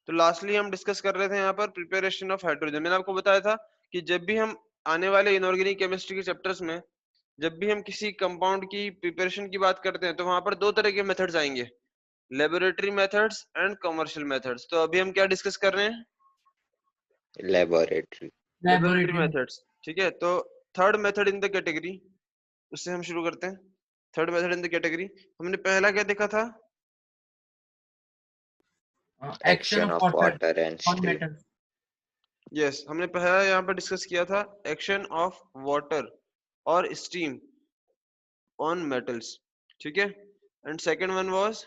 तो लास्टली हम डिस्कस कर रहे थे यहाँ पर प्रिपरेशन ऑफ हाइड्रोजन। मैंने आपको बताया था कि जब भी हम आने वाले इनऑर्गेनिक केमिस्ट्री के चैप्टर्स में जब भी हम किसी कंपाउंड की प्रिपरेशन की बात करते हैं तो वहां पर दो तरह के मेथड्स आएंगे, laboratory methods and commercial methods. तो अभी हम क्या डिस्कस कर रहे हैं? Laboratory methods. ठीक है, तो third method in the category, उससे हम शुरू करते हैं। Third method in the category, हमने पहला क्या देखा था? Action action of of water water and on steam. Metal. Yes, हमने पहला यहाँ पर डिस्कस किया था एक्शन ऑफ वाटर और स्टीम ऑन मेटल्स। ठीक है, and second one was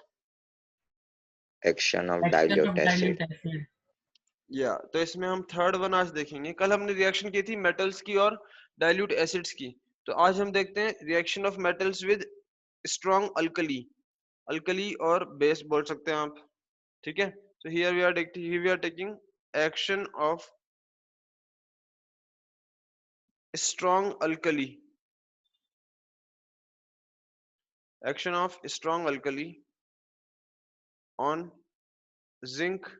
action of action of dilute acid. Dilute acid. या तो इसमें हम थर्ड वन आज देखेंगे। कल हमने रिएक्शन की थी मेटल्स की और डाइल्यूट एसिड्स की, तो आज हम देखते हैं reaction of metals with strong alkali. Alkali और बेस बोल सकते हैं आप। ठीक है, so here we are taking action of strong alkali, action of strong alkali on zinc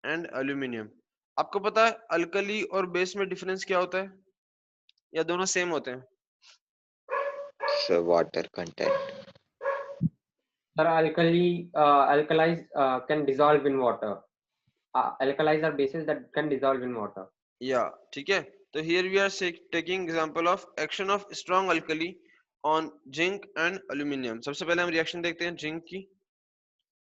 and aluminium। आपको पता है अल्कली और बेस में डिफरेंस क्या होता है, या दोनों सेम होते हैं? So water content. Sir, alkalis can dissolve in water. Alkalis are bases that can dissolve in water. या ठीक है, तो here we are taking example of action of strong alkali on zinc and aluminium। सबसे पहले हम reaction देखते हैं zinc की।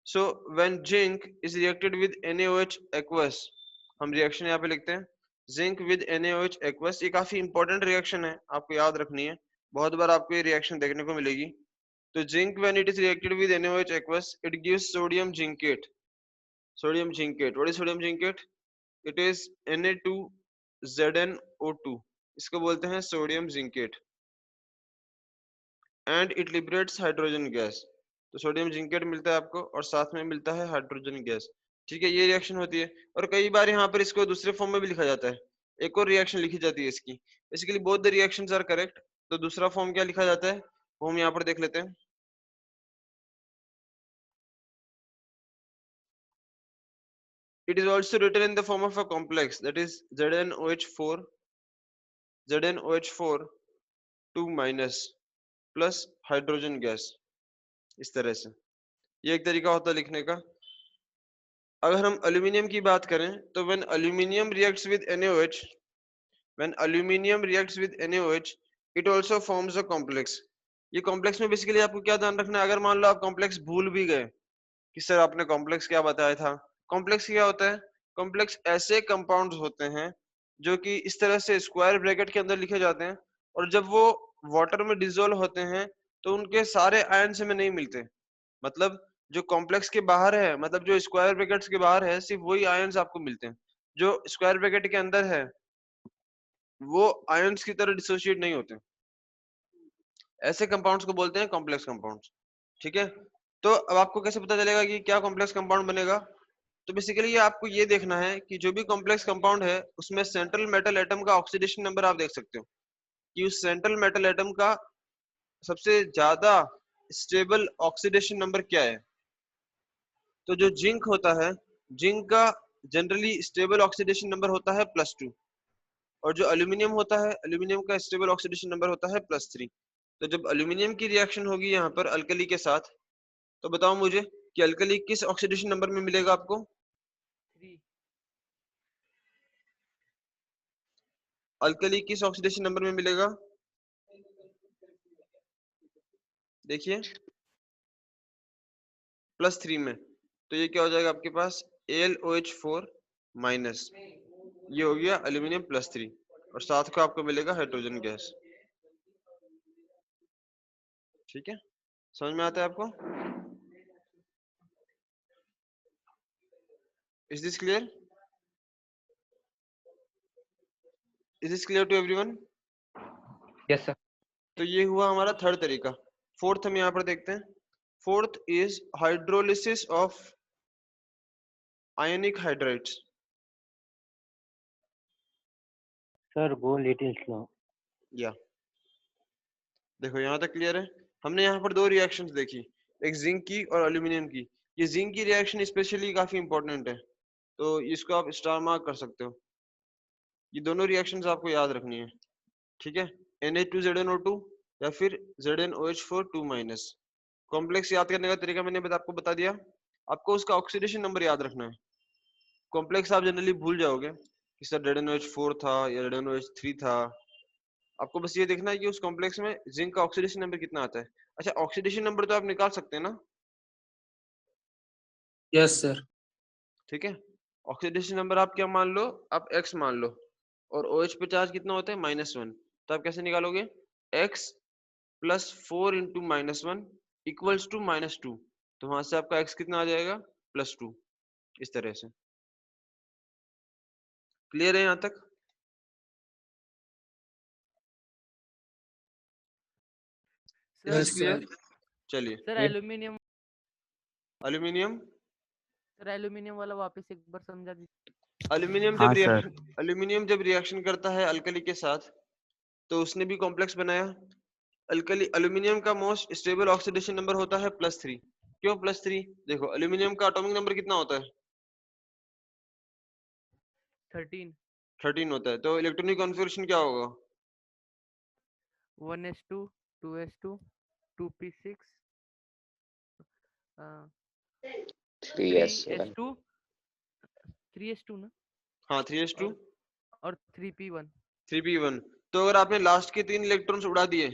So when zinc is reacted with NaOH aqueous, हम रिएक्शन यहाँ पे लिखते हैं जिंक विद NaOH aqueous। ये काफी इंपॉर्टेंट रिएक्शन है, आपको याद रखनी है, बहुत बार आपको ये रिएक्शन देखने को मिलेगी। तो zinc when it is reacted with NaOH aqueous it gives sodium zincate. Sodium zincate, what is sodium zincate? It is Na2ZnO2, इसको बोलते हैं sodium zincate. And it liberates hydrogen gas. तो सोडियम जिंकेट मिलता है आपको और साथ में मिलता है हाइड्रोजन गैस। ठीक है, ये रिएक्शन होती है और कई बार यहाँ पर इसको दूसरे फॉर्म में भी लिखा जाता है। एक और रिएक्शन लिखी जाती है इसकी, basically both the reactions are correct. तो दूसरा फॉर्म क्या लिखा जाता है वो हम यहाँ पर देख लेते हैं। It is also written in the form of a complex, that is ZnOH4 2 minus plus hydrogen gas. इस तरह से ये एक तरीका होता है लिखने का। अगर हम एल्यूमिनियम की बात करें तो when aluminium reacts with NaOH it also forms a complex। ये कॉम्प्लेक्स में बेसिकली आपको क्या ध्यान रखना है, अगर मान लो आप कॉम्प्लेक्स भूल भी गए कि सर आपने कॉम्प्लेक्स क्या बताया था, कॉम्प्लेक्स क्या होता है? कॉम्प्लेक्स ऐसे कंपाउंड्स होते हैं जो कि इस तरह से स्क्वायर ब्रैकेट के अंदर लिखे जाते हैं और जब वो वाटर में डिसॉल्व होते हैं तो उनके सारे आयन्स हमें नहीं मिलते। मतलब जो कॉम्प्लेक्स के बाहर है, मतलब जो स्क्वायर ब्रैकेट्स के बाहर है, सिर्फ वही आयन्स आपको मिलते हैं। जो स्क्वायर ब्रैकेट के अंदर है वो आयन्स की तरह डिसोशिएट नहीं होते। ऐसे कंपाउंड्स को बोलते हैं कॉम्प्लेक्स कंपाउंड्स। ठीक है, तो अब आपको कैसे पता चलेगा कि क्या कॉम्प्लेक्स कंपाउंड बनेगा? तो बेसिकली ये आपको ये देखना है कि जो भी कॉम्प्लेक्स कंपाउंड है उसमें सेंट्रल मेटल एटम का ऑक्सीडेशन नंबर आप देख सकते हो कि उस सेंट्रल मेटल एटम का सबसे ज्यादा स्टेबल ऑक्सीडेशन नंबर क्या है। तो जो जिंक होता है, जिंक का जनरली स्टेबल ऑक्सीडेशन नंबर होता है +2 और जो एल्यूमिनियम होता है, एल्यूमिनियम का स्टेबल ऑक्सीडेशन नंबर होता है +3। तो जब एल्यूमिनियम की रिएक्शन होगी यहाँ पर अल्कली के साथ, तो बताओ मुझे कि अल्कली किस ऑक्सीडेशन नंबर में मिलेगा आपको? अल्कली किस ऑक्सीडेशन नंबर में मिलेगा? देखिए +3 में। तो ये क्या हो जाएगा आपके पास AlOH4 माइनस, ये हो गया एल्यूमिनियम +3 और साथ को आपको मिलेगा हाइड्रोजन गैस। ठीक है, समझ में आता है आपको? Is this clear? Is this clear to everyone? Yes, sir. तो ये हुआ हमारा थर्ड तरीका। फोर्थ हम यहाँ पर देखते हैं। Fourth is hydrolysis of ionic hydrides. Sir go little slow. या देखो यहाँ तक क्लियर है। हमने यहाँ पर दो रिएक्शंस देखी, एक जिंक की और एल्यूमिनियम की। ये जिंक की रिएक्शन स्पेशली काफी इंपॉर्टेंट है। तो इसको आप स्टार मार्क कर सकते हो। ये दोनों रिएक्शंस आपको याद रखनी है, ठीक है। Na2ZnO2 या फिर ZnOH4 2-। कॉम्प्लेक्स याद करने का तरीका मैंने आपको बता दिया। आपको उसका ऑक्सीडेशन नंबर याद रखना है। कॉम्प्लेक्स आप जनरली भूल जाओगे कि सर ZnOH4 था या ZnOH3 था। आपको बस ये देखना है कि उस कॉम्प्लेक्स में जिंक का ऑक्सीडेशन नंबर कितना आता है। अच्छा, ऑक्सीडेशन नंबर तो आप निकाल सकते हैं ना? Yes sir. ठीक है, ऑक्सीडेशन नंबर आप क्या मान लो, आप x मान लो, और OH पे चार्ज कितना होता है -1। तो आप कैसे निकालोगे, x + 4 × -1 = -2। तो वहां से आपका x कितना आ जाएगा, +2। इस तरह से क्लियर है यहाँ तक? Yes is clear? सर। चलिए, सर ये- एल्यूमिनियम एल्यूमिनियम। सर एल्यूमिनियम वाला वापस एक बार समझा दीजिए। एल्यूमिनियम हाँ जब रिएक्शन करता है अल्कली के साथ, तो उसने भी कॉम्प्लेक्स बनाया। अल्कली एल्यूमिनियम का मोस्ट स्टेबल ऑक्सीडेशन नंबर होता है +3। क्यों +3? देखो एल्यूमिनियम का एटॉमिक नंबर कितना होता है, 13 13 होता है। तो इलेक्ट्रॉनिक कॉन्फ़िगरेशन क्या होगा, 1s2 2s2 2p6 3s1 3s2 3s2 ना, हाँ 3s2 और 3p1। 3p1। तो अगर आपने लास्ट के 3 इलेक्ट्रॉन्स उड़ा दिए,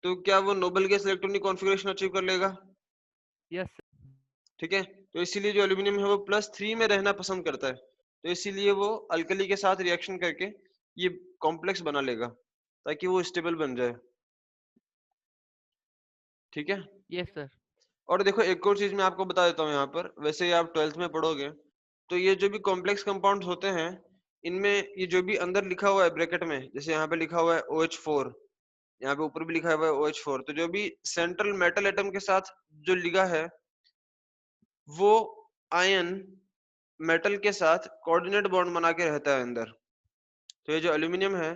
तो क्या वो noble gas electronic configuration achieve कर लेगा? यस ठीक है, तो इसीलिए जो एल्यूमिनियम है वो +3 में रहना पसंद करता है। तो इसीलिए वो अल्कली के साथ रिएक्शन करके ये कॉम्प्लेक्स बना लेगा ताकि वो स्टेबल बन जाए। ठीक है, यस सर। और देखो एक और चीज मैं आपको बता देता हूँ यहाँ पर, वैसे ही आप 12th में पढ़ोगे, तो ये जो भी कॉम्प्लेक्स कंपाउंड्स होते हैं, इनमें ये जो भी अंदर लिखा हुआ है ब्रैकेट में, जैसे यहाँ पे लिखा हुआ है OH4, यहाँ पे ऊपर भी लिखा हुआ है OH4, तो जो भी सेंट्रल मेटल एटम के साथ जो लिखा है, वो आयन मेटल के साथ कोऑर्डिनेट बॉन्ड बना के रहता है अंदर। तो ये जो एल्यूमिनियम है,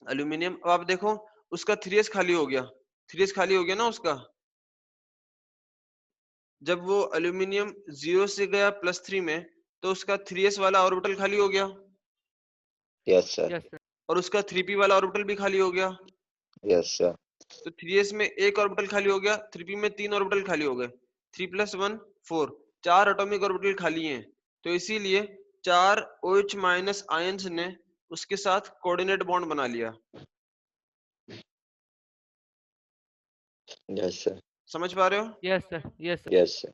एल्यूमिनियम, अब आप देखो उसका 3s खाली हो गया, 3s खाली हो गया ना उसका। जब वो एल्यूमिनियम 0 से गया +3 में, तो उसका 3s वाला ऑर्बिटल खाली हो गया, yes sir यस सर। और उसका 3p वाला ऑर्बिटल भी खाली हो गया। yes sir तो 3s में एक ऑर्बिटल खाली हो गया, 3p में 3 ऑर्बिटल खाली हो गए, 3 + 1 4, 4 एटॉमिक ऑर्बिटल खाली हैं। तो इसीलिए 4 OH- आयंस ने उसके साथ कोऑर्डिनेट बॉन्ड बना लिया। yes sir समझ पा रहे हो? Yes sir. Yes sir. yes sir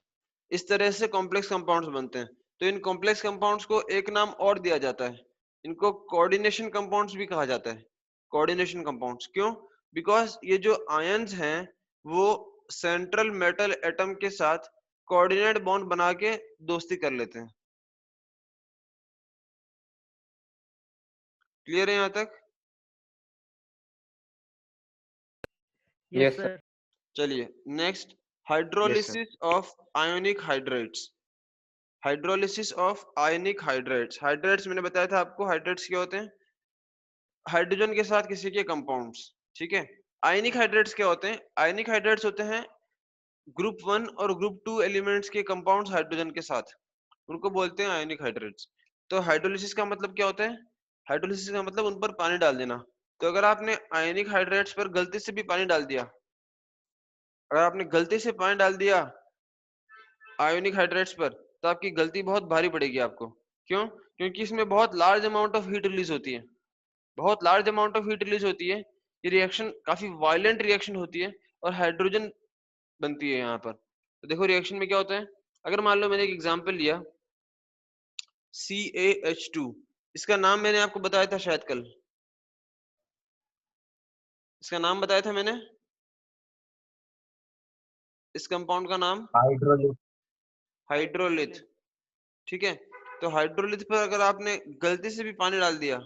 इस तरह से कॉम्प्लेक्स कंपाउंड्स बनते हैं। तो इन कॉम्प्लेक्स कंपाउंड्स को एक नाम और दिया जाता है, इनको कोऑर्डिनेशन कंपाउंड्स भी कहा जाता है। कोऑर्डिनेशन कंपाउंड्स क्यों? बिकॉज ये जो आयंस हैं वो सेंट्रल मेटल एटम के साथ कोऑर्डिनेट बॉन्ड बना के दोस्ती कर लेते हैं। क्लियर है यहाँ तक? Yes Yes, sir. सर। चलिए next, yes sir hydrolysis of ionic hydrates. Hydrolysis of ionic hydrates. Hydrates मैंने बताया था आपको, हाइड्रेट्स क्या होते हैं, हाइड्रोजन के साथ किसी के कंपाउंड्स। ठीक है, आयनिक हाइड्रेट्स क्या होते हैं, आयनिक हाइड्रेट्स होते हैं ग्रुप 1 और ग्रुप 2 एलिमेंट्स के कंपाउंड्स हाइड्रोजन के साथ, उनको बोलते हैं आयनिक हाइड्रेट्स। तो हाइड्रोलिसिस का मतलब क्या होता है, हाइड्रोलिसिस का मतलब उन पर पानी डाल देना। तो अगर आपने आयनिक हाइड्रेट्स पर गलती से भी पानी डाल दिया, अगर आपने गलती से पानी डाल दिया आयोनिक हाइड्रेट्स पर, तो आपकी गलती बहुत भारी पड़ेगी आपको। क्यों? क्योंकि इसमें बहुत large amount of heat release होती है, बहुत large amount of heat release होती है। ये रिएक्शन काफी वायलेंट रिएक्शन होती है और हाइड्रोजन बनती है यहाँ पर। तो देखो रिएक्शन में क्या होता है, अगर मान लो मैंने एक एग्जांपल लिया CaH2, इसका नाम मैंने आपको बताया था शायद कल, इसका नाम बताया था मैंने, इस कंपाउंड का नाम हाइड्रोलिक हाइड्रोलिथ। ठीक है, तो हाइड्रोलिथ पर अगर आपने गलती से भी पानी डाल दिया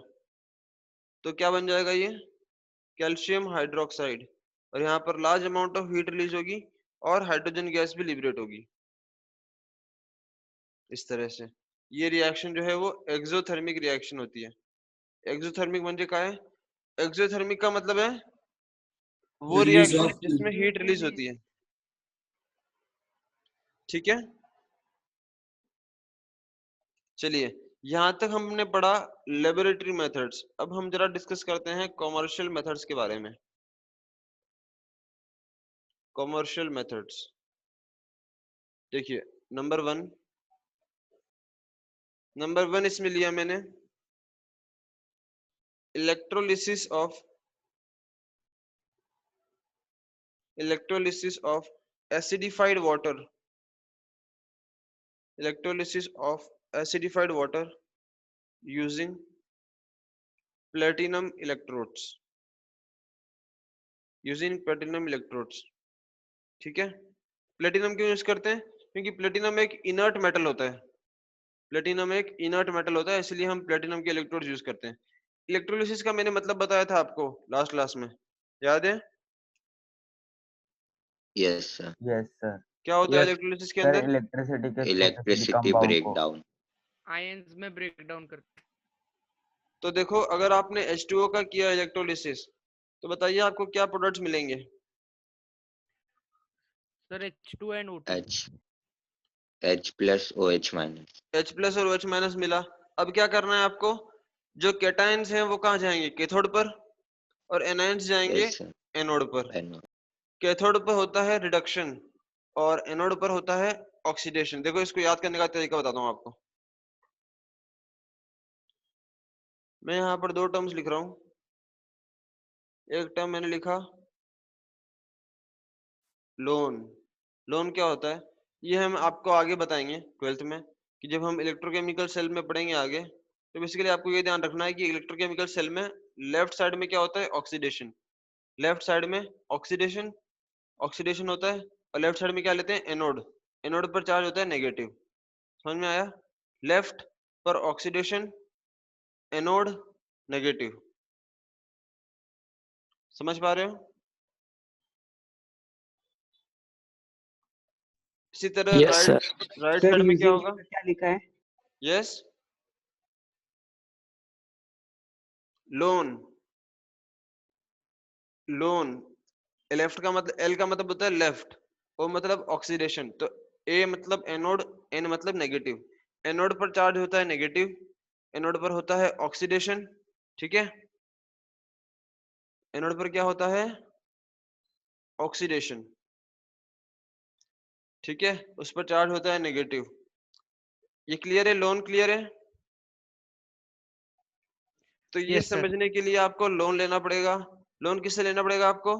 तो क्या बन जाएगा, ये कैल्शियम हाइड्रोक्साइड, और यहाँ पर large amount of heat release होगी और हाइड्रोजन गैस भी लिबरेट होगी। इस तरह से ये रिएक्शन जो है वो एक्सोथर्मिक रिएक्शन होती है। एक्सोथर्मिक म्हणजे काय? एक्सोथर्मिक का मतलब है वो रिलीज रिएक्शन ऑफ जिसमें हीट रिलीज होती है। ठीक है, चलिए यहाँ तक हमने पढ़ा लेबोरेटरी मेथड्स। अब हम जरा डिस्कस करते हैं कॉमर्शियल मेथड्स के बारे में। कॉमर्शियल मेथड्स देखिए, नंबर वन इसमें लिया मैंने electrolysis of acidified water, electrolysis of acidified water using platinum electrodes, ठीक है। प्लेटिनम क्यों यूज करते हैं? क्योंकि प्लेटिनम एक इनर्ट मेटल होता है, इसलिए हम प्लेटिनम के इलेक्ट्रोड्स यूज करते हैं। इलेक्ट्रोलिसिस का मैंने मतलब बताया था आपको लास्ट क्लास में, याद है? Yes, sir. Yes sir. क्या होता है Yes. इलेक्ट्रोलिसिस के सर अंदर? इलेक्ट्रिसिटी के Electricity कंपाउंड को breakdown. आयंस में ब्रेक डाउन करते। तो देखो, अगर आपने H2O का किया इलेक्ट्रोलिसिस, तो बताइए आपको क्या प्रोडक्ट्स मिलेंगे? Sir H2 and O2। H plus OH minus. H plus और OH माइनस मिला। अब क्या करना है आपको? जो कैटायंस हैं वो कहाँ जाएंगे? कैथोड पर, और एनायंस जाएंगे Yes, sir. एनोड पर। I know. कैथोड पर होता है रिडक्शन और एनोड पर होता है ऑक्सीडेशन। देखो, इसको याद करने का तरीका बताता हूँ आपको। मैं यहाँ पर दो टर्म्स लिख रहा हूँ। एक टर्म मैंने लिखा लोन क्या होता है, ये हम आपको आगे बताएंगे 12th में, कि जब हम इलेक्ट्रोकेमिकल सेल में पढ़ेंगे आगे। तो बेसिकली आपको ये ध्यान रखना है कि इलेक्ट्रोकेमिकल सेल में लेफ्ट साइड में क्या होता है? ऑक्सीडेशन। लेफ्ट साइड में ऑक्सीडेशन होता है, और लेफ्ट साइड में क्या लेते हैं? एनोड पर चार्ज होता है नेगेटिव। समझ में आया? लेफ्ट पर ऑक्सीडेशन, एनोड नेगेटिव। समझ पा रहे हो? इसी तरह yes sir. Right sir side में क्या यूजिंग होगा? क्या लिखा है? यस, लोन लेफ्ट का मतलब, एल का मतलब होता है लेफ्ट, ओ मतलब ऑक्सीडेशन, तो ए मतलब एनोड, एन मतलब नेगेटिव। एनोड पर चार्ज होता है नेगेटिव, एनोड पर होता है ऑक्सीडेशन, ठीक है। एनोड पर क्या होता है? ऑक्सीडेशन, ठीक है, उस पर चार्ज होता है नेगेटिव। ये क्लियर है? लोन क्लियर है? तो ये Yes, sir. समझने के लिए आपको लोन लेना पड़ेगा। लोन किससे लेना पड़ेगा आपको?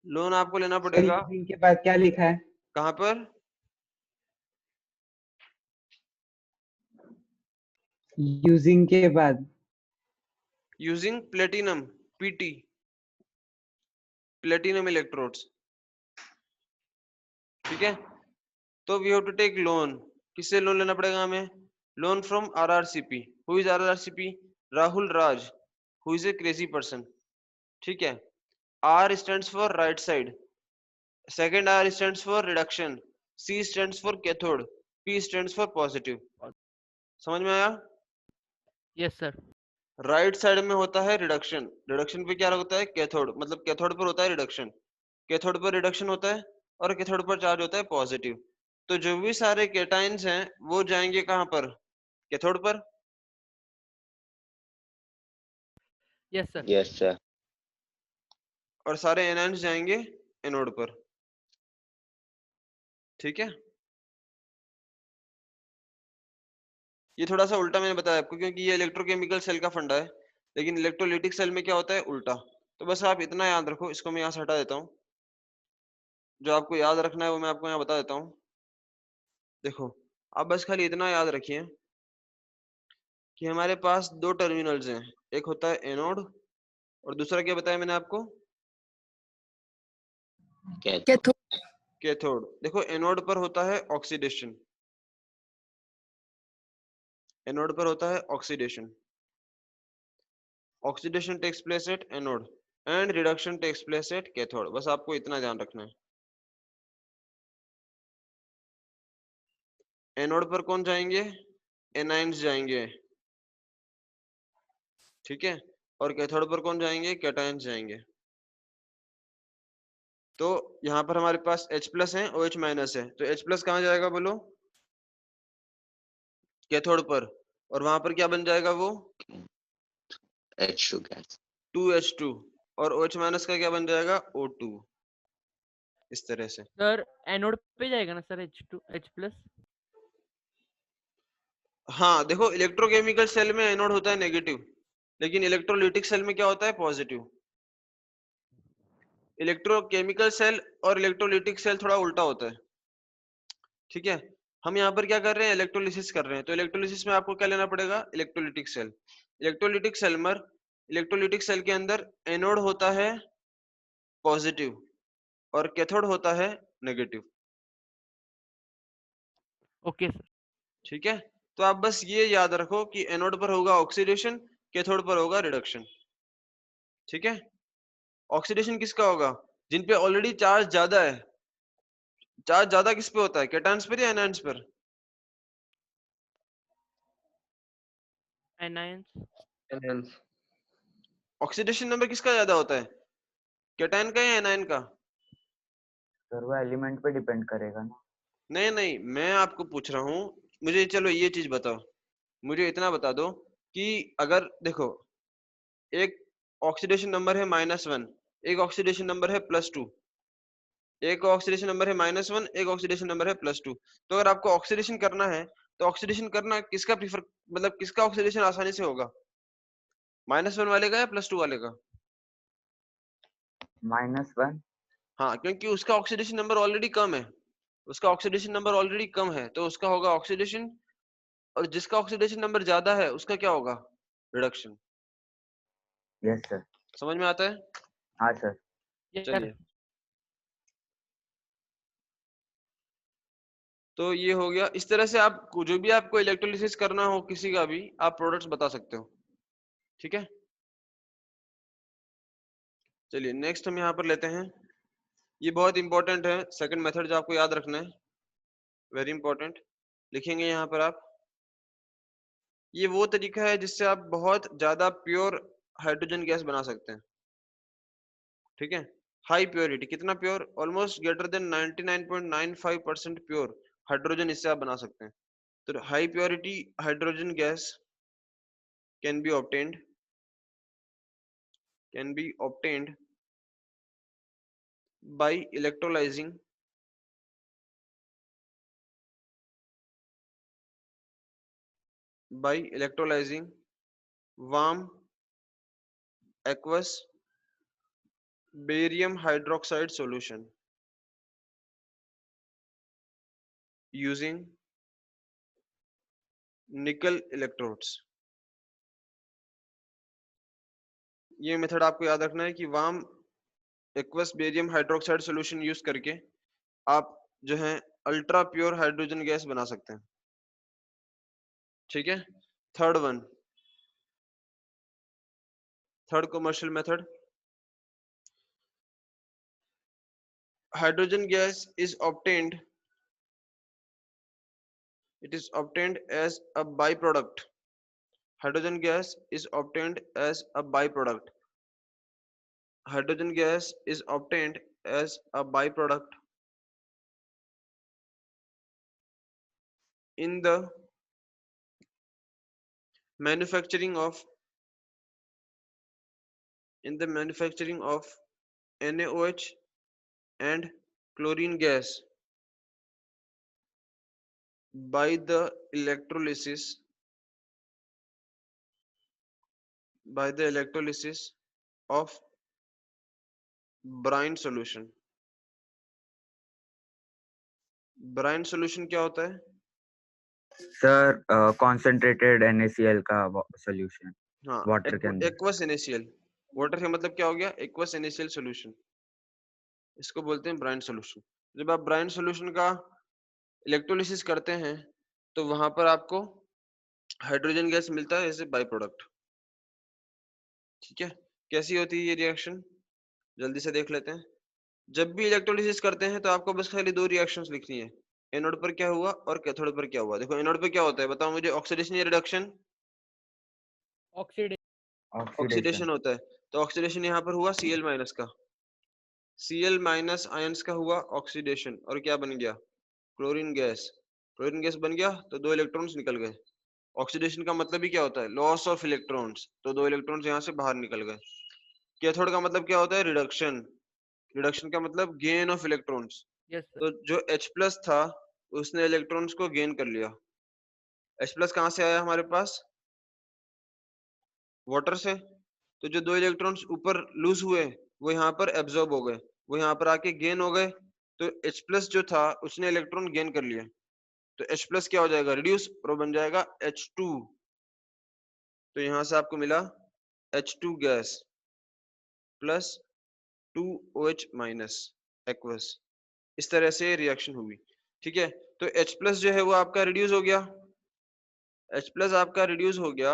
लोन आपको लेना सर पड़ेगा यूजिंग के बाद क्या लिखा है? कहाँ पर? यूजिंग के बाद using platinum, PT, platinum electrodes, ठीक है। तो we have to take loan. किससे लोन लेना पड़ेगा हमें? Loan from RRCP. Who is RRCP? Rahul Raj, who is a crazy person, ठीक है। R stands for right side, second R stands for reduction, C stands for cathode, P stands for positive. समझ में आया? Yes, sir. Right side में होता है reduction, reduction पे क्या होता है? कैथोड, मतलब कैथोड पर होता है रिडक्शन, कैथोड पर रिडक्शन होता है, और कैथोड पर चार्ज होता है पॉजिटिव। तो जो भी सारे कैटायंस हैं वो जाएंगे कहाँ पर? कैथोड पर। Yes, sir. Yes, sir. और सारे एनायंस जाएंगे एनोड पर, ठीक है। ये थोड़ा सा उल्टा मैंने बताया आपको, क्योंकि ये इलेक्ट्रोकेमिकल सेल का फंडा है, लेकिन इलेक्ट्रोलिटिक सेल में क्या होता है? उल्टा। तो बस आप इतना याद रखो, इसको मैं यहाँ से हटा देता हूँ। जो आपको याद रखना है वो मैं आपको यहाँ बता देता हूँ। देखो, आप बस खाली इतना याद रखिए कि हमारे पास दो टर्मिनल्स हैं, एक होता है एनोड, और दूसरा क्या बताया मैंने आपको? Cathode. कैथोड। देखो, एनोड पर होता है ऑक्सीडेशन, एनोड पर होता है oxidation, oxidation takes place at anode and reduction takes place at cathode. बस आपको इतना ध्यान रखना है। एनोड पर कौन जाएंगे? एनायंस जाएंगे, ठीक है, और कैथोड पर कौन जाएंगे? कैटायंस जाएंगे। तो यहाँ पर हमारे पास H प्लस है, OH माइनस है, तो H प्लस कहाँ जाएगा बोलो? कैथोड पर, और वहां पर क्या बन जाएगा वो? H2 gas. 2H2, और OH माइनस का क्या बन जाएगा? O2। इस तरह से। सर एनोड पे जाएगा ना सर H प्लस? हाँ देखो, इलेक्ट्रोकेमिकल सेल में एनोड होता है नेगेटिव, लेकिन इलेक्ट्रोलिटिक सेल में क्या होता है? पॉजिटिव। इलेक्ट्रोकेमिकल सेल और इलेक्ट्रोलिटिक सेल थोड़ा उल्टा होता है, ठीक है। हम यहाँ पर क्या कर रहे हैं? इलेक्ट्रोलिसिस कर रहे हैं, तो इलेक्ट्रोलिसिस में आपको क्या लेना पड़ेगा? Electrolytic cell. इलेक्ट्रोलिटिक सेल के अंदर एनोड होता है पॉजिटिव और कैथोड होता है नेगेटिव, ओके सर। ठीक है। तो आप बस ये याद रखो कि एनोड पर होगा ऑक्सीडेशन, कैथोड पर होगा रिडक्शन, ठीक है। ऑक्सीडेशन किसका होगा? जिन पे ऑलरेडी चार्ज ज्यादा है। चार्ज ज्यादा किस पे होता है? कैटायंस पर या एनायंस पर? एनायंस। ऑक्सीडेशन नंबर किसका ज्यादा होता है? कैटायन का या एनायन का? सर वो एलिमेंट पे डिपेंड करेगा ना। नहीं नहीं, मैं आपको पूछ रहा हूँ, मुझे चलो ये चीज बताओ, मुझे इतना बता दो कि अगर देखो एक ऑक्सीडेशन नंबर है -1, एक ऑक्सीडेशन नंबर है +2, एक ऑक्सीडेशन नंबर है -1, एक ऑक्सीडेशन नंबर है +2, तो अगर आपको ऑक्सीडेशन करना है तो ऑक्सीडेशन करना किसका प्रीफर, मतलब किसका ऑक्सीडेशन आसानी से होगा? -1 वाले का या +2 वाले का? -1। हाँ, क्योंकि उसका ऑक्सीडेशन नंबर ऑलरेडी कम है, उसका ऑक्सीडेशन नंबर ऑलरेडी कम है, तो उसका होगा ऑक्सीडेशन, और जिसका ऑक्सीडेशन नंबर ज्यादा है उसका क्या होगा? रिडक्शन। Yes sir. समझ में आता है? हाँ सर। चलिए, तो ये हो गया। इस तरह से आप जो भी आपको इलेक्ट्रोलिसिस करना हो किसी का भी, आप प्रोडक्ट्स बता सकते हो, ठीक है। चलिए नेक्स्ट हम यहाँ पर लेते हैं, ये बहुत इंपॉर्टेंट है, सेकंड मेथड जो आपको याद रखना है, वेरी इंपॉर्टेंट। लिखेंगे यहाँ पर आप, ये वो तरीका है जिससे आप बहुत ज्यादा प्योर हाइड्रोजन गैस बना सकते हैं, ठीक है। हाई प्योरिटी, कितना pure? Almost greater than 99.95% pure hydrogen इससे आप बना सकते हैं। तो high purity hydrogen gas can be obtained by electrolyzing warm aqueous barium hydroxide solution using nickel electrodes। ये मेथड आपको याद रखना है कि warm aqueous barium hydroxide solution use करके आप जो है अल्ट्रा प्योर हाइड्रोजन गैस बना सकते हैं, ठीक है। Third commercial method, hydrogen gas is obtained as a byproduct। Hydrogen gas is obtained as a byproduct। Hydrogen gas is obtained as a byproduct in the manufacturing of NaOH and chlorine gas by the electrolysis of brine solution। Brine solution क्या होता है? Sir concentrated NaCl का solution हाँ, water के अंदर। Aqueous NaCl। Water का मतलब क्या हो गया? एक्वस NaCl सॉल्यूशन, इसको बोलते हैं ब्राइन सॉल्यूशन। जब आप ब्राइन सॉल्यूशन का इलेक्ट्रोलिसिस करते हैं तो वहां पर आपको हाइड्रोजन गैस मिलता है एज ए बाई प्रोडक्ट, ठीक है। कैसी होती है ये रिएक्शन? जल्दी से देख लेते हैं। जब भी इलेक्ट्रोलिसिस करते हैं तो आपको बस खाली 2 रिएक्शंस लिखनी है, एनोड पर क्या हुआ और कैथोड पर क्या हुआ। देखो एनोड पे क्या होता है, बताओ मुझे, ऑक्सीडेशन या रिडक्शन? ऑक्सीडेशन होता है, तो ऑक्सीडेशन यहाँ पर हुआ Cl- का, Cl माइनस आयंस का हुआ ऑक्सीडेशन और क्या बन गया, क्लोरीन गैस। क्लोरीन गैस बन गया तो 2 इलेक्ट्रॉन्स निकल गए। ऑक्सीडेशन का मतलब ही क्या होता है, लॉस ऑफ इलेक्ट्रॉन्स, तो 2 इलेक्ट्रॉन्स यहाँ से बाहर निकल गए। कैथोड का मतलब क्या होता है, रिडक्शन। रिडक्शन का मतलब gain of electrons. Yes sir. तो जो H+ था उसने इलेक्ट्रॉन्स को गेन कर लिया। H+ कहाँ से आया हमारे पास, वाटर से। तो जो 2 इलेक्ट्रॉन्स ऊपर लूज हुए वो यहाँ पर एब्जॉर्ब हो गए, वो यहाँ पर आके गेन हो गए। तो H+ जो था उसने इलेक्ट्रॉन गेन कर लिए, तो H+ क्या हो जाएगा, रिड्यूस, और वो बन जाएगा H2। तो यहाँ से आपको मिला H2 gas plus 2OH minus aqueous. इस तरह से रिएक्शन हुई। ठीक है, तो H+ जो है वो आपका रिड्यूस हो गया, H+ आपका रिड्यूस हो गया,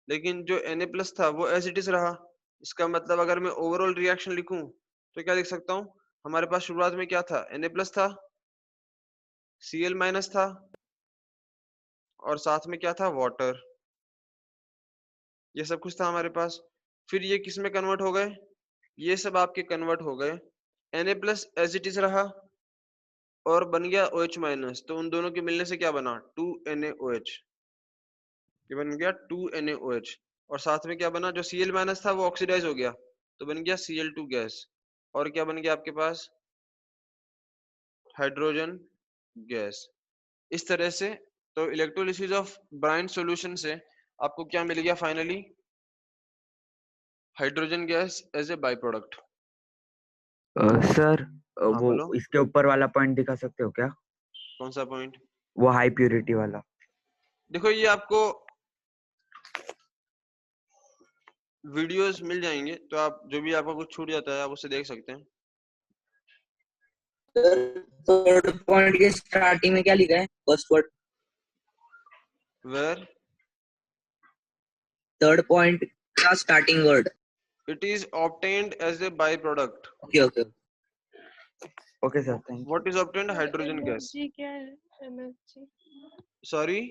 लेकिन जो Na+ था वो एज इट इज रहा। इसका मतलब अगर मैं ओवरऑल रिएक्शन लिखूं तो क्या लिख सकता हूँ, हमारे पास शुरुआत में क्या था, Na+ था, Cl- था, और साथ में क्या था, वाटर। ये सब कुछ था हमारे पास। फिर ये किस में कन्वर्ट हो गए, ये सब आपके कन्वर्ट हो गए। Na+ एज इट इज रहा और बन गया OH-, तो उन दोनों के मिलने से क्या बना, 2NaOH। ये बन गया 2NaOH, और साथ में क्या बना, जो Cl- था वो ऑक्सीडाइज हो गया तो बन गया Cl2 गैस। और क्या बन गया आपके पास, हाइड्रोजन गैस। इस तरह से तो इलेक्ट्रोलिसिस ऑफ ब्राइन सॉल्यूशन से आपको क्या मिल गया finally, hydrogen gas as a by product. Sir हाँ वो बोलो, इसके ऊपर वाला पॉइंट दिखा सकते हो क्या, कौन सा पॉइंट। वो हाई प्योरिटी वाला। देखो ये आपको वीडियोस मिल जाएंगे, तो आप जो भी आपका कुछ छूट जाता है आप उसे देख सकते हैं। थर्ड पॉइंट के स्टार्टिंग में क्या लिखा है, first word, where third point का starting word. It is obtained as a by product. Okay okay. Okay sir, thank you. What is obtained, hydrogen gas. MFG क्या है, MFG sorry,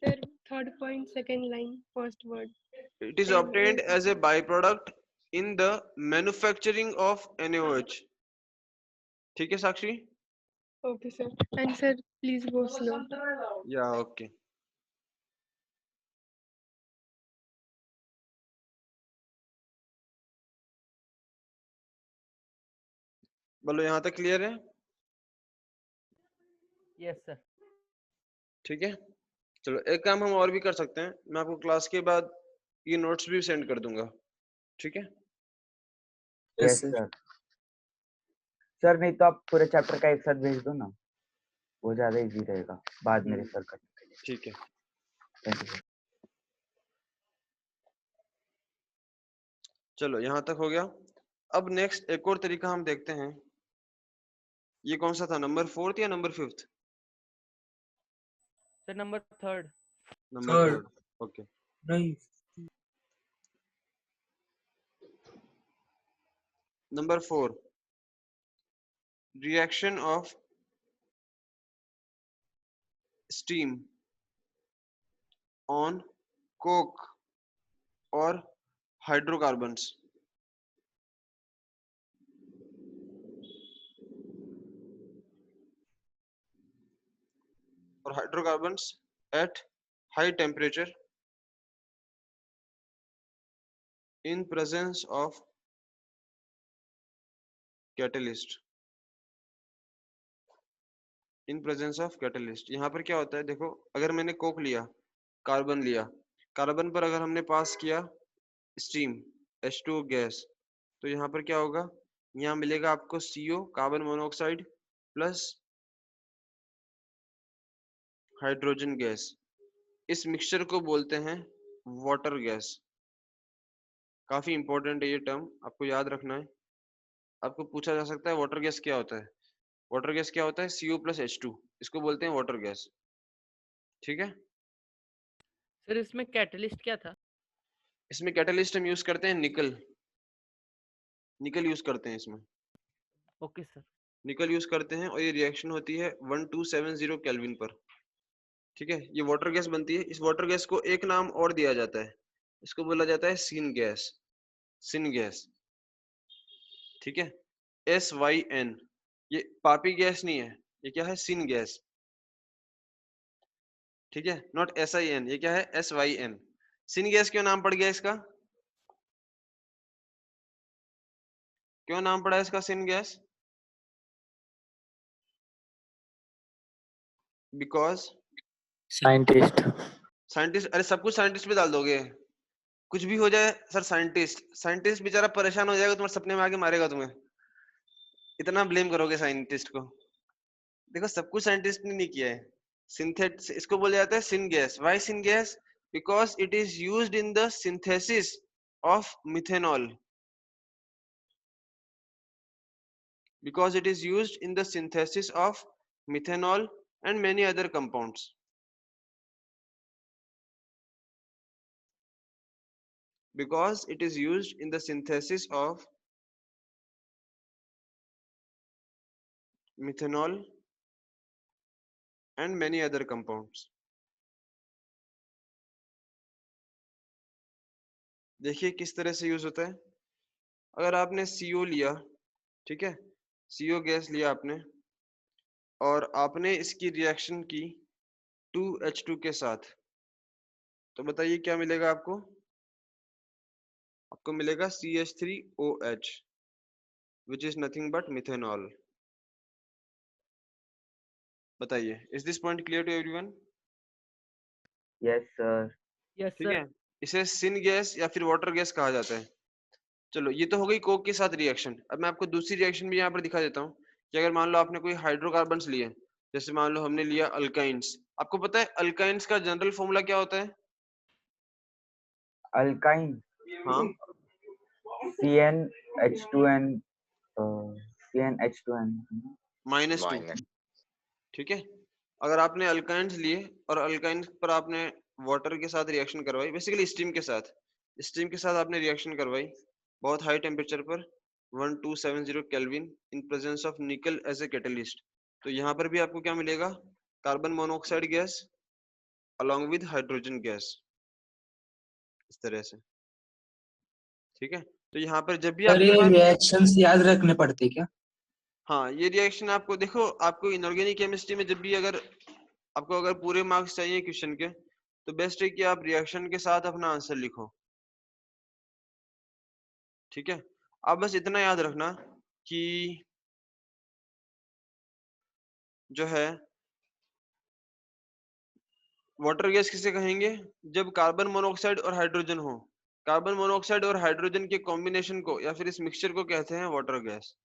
sir, third point second line first word, it is obtained as a byproduct in the manufacturing of NaOH। ठीक है Sakshi, okay sir, and sir please go slow. Yeah okay. बोलो यहाँ तक clear है, yes sir. ठीक है। चलो एक काम हम और भी कर सकते हैं, मैं आपको क्लास के बाद ये नोट्स भी सेंड कर दूंगा, ठीक है। Yes sir. सर नहीं तो आप पूरे चैप्टर का एक साथ भेज दो ना, वो ज्यादा इजी रहेगा बाद में रेफर करने के लिए। ठीक है, थैंक यू। चलो यहाँ तक हो गया। अब नेक्स्ट एक और तरीका हम देखते हैं, ये कौन सा था, नंबर 4 या number 5? Sir number 3rd। Number 3rd, okay. नहीं, number 4, reaction of steam on coke और हाइड्रोकार्बन्स। और hydrocarbons at high temperature in presence of catalyst, in presence of catalyst। यहाँ पर क्या होता है, देखो अगर मैंने कोक लिया, कार्बन लिया, कार्बन पर अगर हमने पास किया स्टीम H2O गैस, तो यहाँ पर क्या होगा, यहाँ मिलेगा आपको CO carbon monoxide plus hydrogen gas. इस मिक्सचर को बोलते हैं वाटर गैस। काफी इंपॉर्टेंट है ये टर्म, आपको याद रखना है। आपको पूछा जा सकता है वाटर गैस क्या होता है। वाटर गैस क्या होता है, CO+H2, इसको बोलते हैं वाटर गैस, ठीक है। सर इसमें कैटलिस्ट क्या था? इसमें कैटलिस्ट हम यूज करते हैं निकल, निकल यूज करते हैं इसमें, ओके सर। निकल यूज करते हैं, और ये रिएक्शन होती है 1270 केल्विन पर, ठीक है। ये वाटर गैस बनती है। इस वाटर गैस को एक नाम और दिया जाता है, इसको बोला जाता है सिन गैस, सिन गैस, ठीक है। SYN, ये पापी गैस नहीं है, ये क्या है? सिन गैस, ठीक है, नॉट SIN, ये क्या है? SYN। सिन गैस क्यों नाम पड़ गया इसका? क्यों नाम पड़ा इसका syn gas? Because scientist. Scientist, अरे सब कुछ साइंटिस्ट पे डाल दोगे, कुछ भी हो जाए सर साइंटिस्ट, साइंटिस्ट बेचारा परेशान हो जाएगा, तुम्हारे सपने में आके मारेगा तुम्हें, इतना ब्लेम करोगे साइंटिस्ट को? देखो सब कुछ साइंटिस्ट ने नहीं किया है। सिंथेट, इसको बोला जाता है syn gas. Why syn gas? Because it is used in the synthesis of methanol, because it is used in the synthesis of methanol and many other compounds. Because it is used in the synthesis of methanol and many other compounds. देखिए किस तरह से use होता है। अगर आपने CO लिया, ठीक है, CO गैस लिया आपने, और आपने इसकी रिएक्शन की 2H2 के साथ, तो बताइए क्या मिलेगा आपको? आपको मिलेगा CH3OH, which is nothing but methanol. बताइए, is this point clear to everyone? Yes sir. Yes ठीक सर। है, इसे सिन गैस या फिर वाटर गैस कहा जाता है। चलो ये तो हो गई कोक के साथ रिएक्शन। अब मैं आपको दूसरी रिएक्शन भी यहाँ पर दिखा देता हूँ कि अगर मान लो आपने कोई हाइड्रोकार्बन्स लिए, जैसे मान लो हमने लिया अल्काइंस। आपको पता है अल्काइंस का जनरल फॉर्मूला क्या होता है? अल्काइन हाँ, CnH2n CnH2n -2, ठीक है। अगर आपने अल्काइंस लिए और अल्काइंस पर आपने वाटर के साथ रिएक्शन करवाई, बेसिकली स्टीम के साथ आपने रिएक्शन करवाई बहुत हाई टेम्परेचर पर 1270 kelvin in presence of nickel as a catalyst, तो यहाँ पर भी आपको क्या मिलेगा? Carbon monoxide gas along with hydrogen gas, इस तरह से, ठीक है। तो यहाँ पर जब भी सर आपके ये पास, रिएक्शंस याद रखने पड़ते क्या? हाँ ये रिएक्शन आपको देखो, आपको इनऑर्गेनिक केमिस्ट्री में जब भी अगर आपको अगर पूरे मार्क्स चाहिए क्वेश्चन के, तो बेस्ट है कि आप रिएक्शन के साथ अपना आंसर लिखो, ठीक है। आप बस इतना याद रखना कि जो है वाटर गैस किसे कहेंगे? जब कार्बन मोनोऑक्साइड और हाइड्रोजन हो, कार्बन मोनोऑक्साइड और हाइड्रोजन के कॉम्बिनेशन को या फिर इस मिक्सचर को कहते हैं वाटर गैस।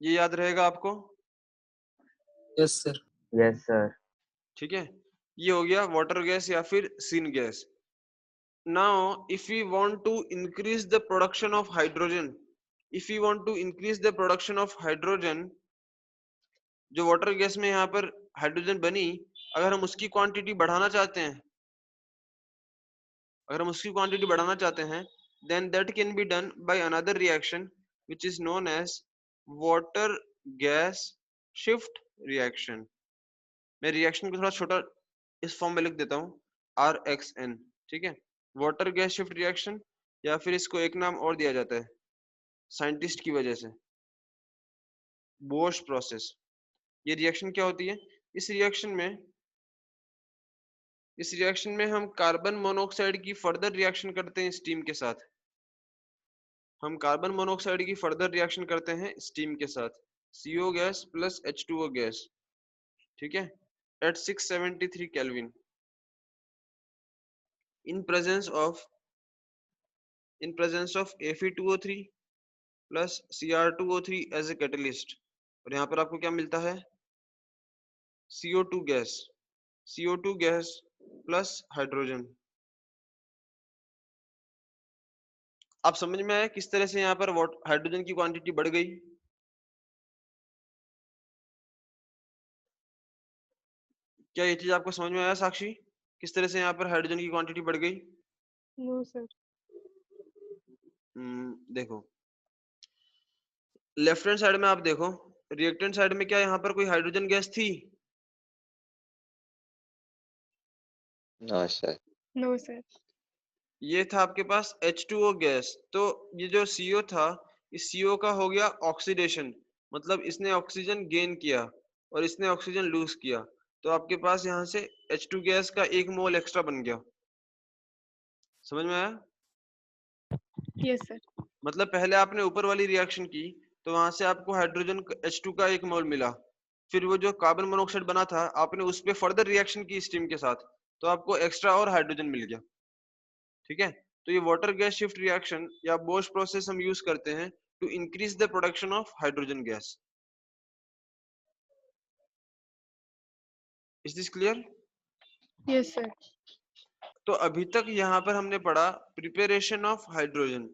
ये याद रहेगा आपको? Yes sir. Yes sir. ठीक है, ये हो गया वाटर गैस या फिर syn gas. Now, if we want to increase the production of hydrogen, जो वाटर गैस में यहाँ पर हाइड्रोजन बनी, अगर हम उसकी क्वांटिटी बढ़ाना चाहते हैं, then that can be done by another reaction which is known as water gas shift reaction. मैं रिएक्शन को थोड़ा छोटा इस फॉर्म में लिख देता हूँ, RXN, ठीक है, वाटर गैस शिफ्ट रिएक्शन, या फिर इसको एक नाम और दिया जाता है साइंटिस्ट की वजह से, बोश प्रोसेस। ये रिएक्शन क्या होती है? इस रिएक्शन में हम कार्बन मोनोऑक्साइड की फर्दर रिएक्शन करते हैं स्टीम के साथ, CO gas plus H2O gas, ठीक है, at 673 Kelvin in presence of Fe2O3 plus Cr2O3 as a catalyst। और यहाँ पर आपको क्या मिलता है? CO2 gas plus hydrogen. आप समझ में आया किस तरह से यहाँ पर हाइड्रोजन की क्वांटिटी बढ़ गई? क्या ये चीज आपको समझ में आया साक्षी? किस तरह से यहाँ पर हाइड्रोजन की क्वांटिटी बढ़ गई? No sir. देखो लेफ्ट हैंड साइड में आप देखो, रिएक्टेंट साइड में क्या यहाँ पर कोई हाइड्रोजन गैस थी? No sir. No sir. ये था आपके पास H2O गैस। तो ये जो CO था, इस CO का हो गया ऑक्सीडेशन, मतलब इसने ऑक्सीजन गेन किया और इसने ऑक्सीजन लूज किया, तो आपके पास यहाँ से H2 गैस का 1 मोल एक्स्ट्रा बन गया। समझ में आया? Yes sir. मतलब पहले आपने ऊपर वाली रिएक्शन की तो वहां से आपको हाइड्रोजन H2 का 1 मोल मिला, फिर वो जो कार्बन मोनोऑक्साइड बना था आपने उस पे फर्दर रिएक्शन की स्टीम के साथ, तो आपको एक्स्ट्रा और हाइड्रोजन मिल गया। ठीक है, तो ये वाटर गैस शिफ्ट रिएक्शन या बोश प्रोसेस हम यूज करते हैं to increase the production of hydrogen gas. Is this clear? Yes sir. तो अभी तक यहाँ पर हमने पढ़ा प्रिपरेशन ऑफ हाइड्रोजन।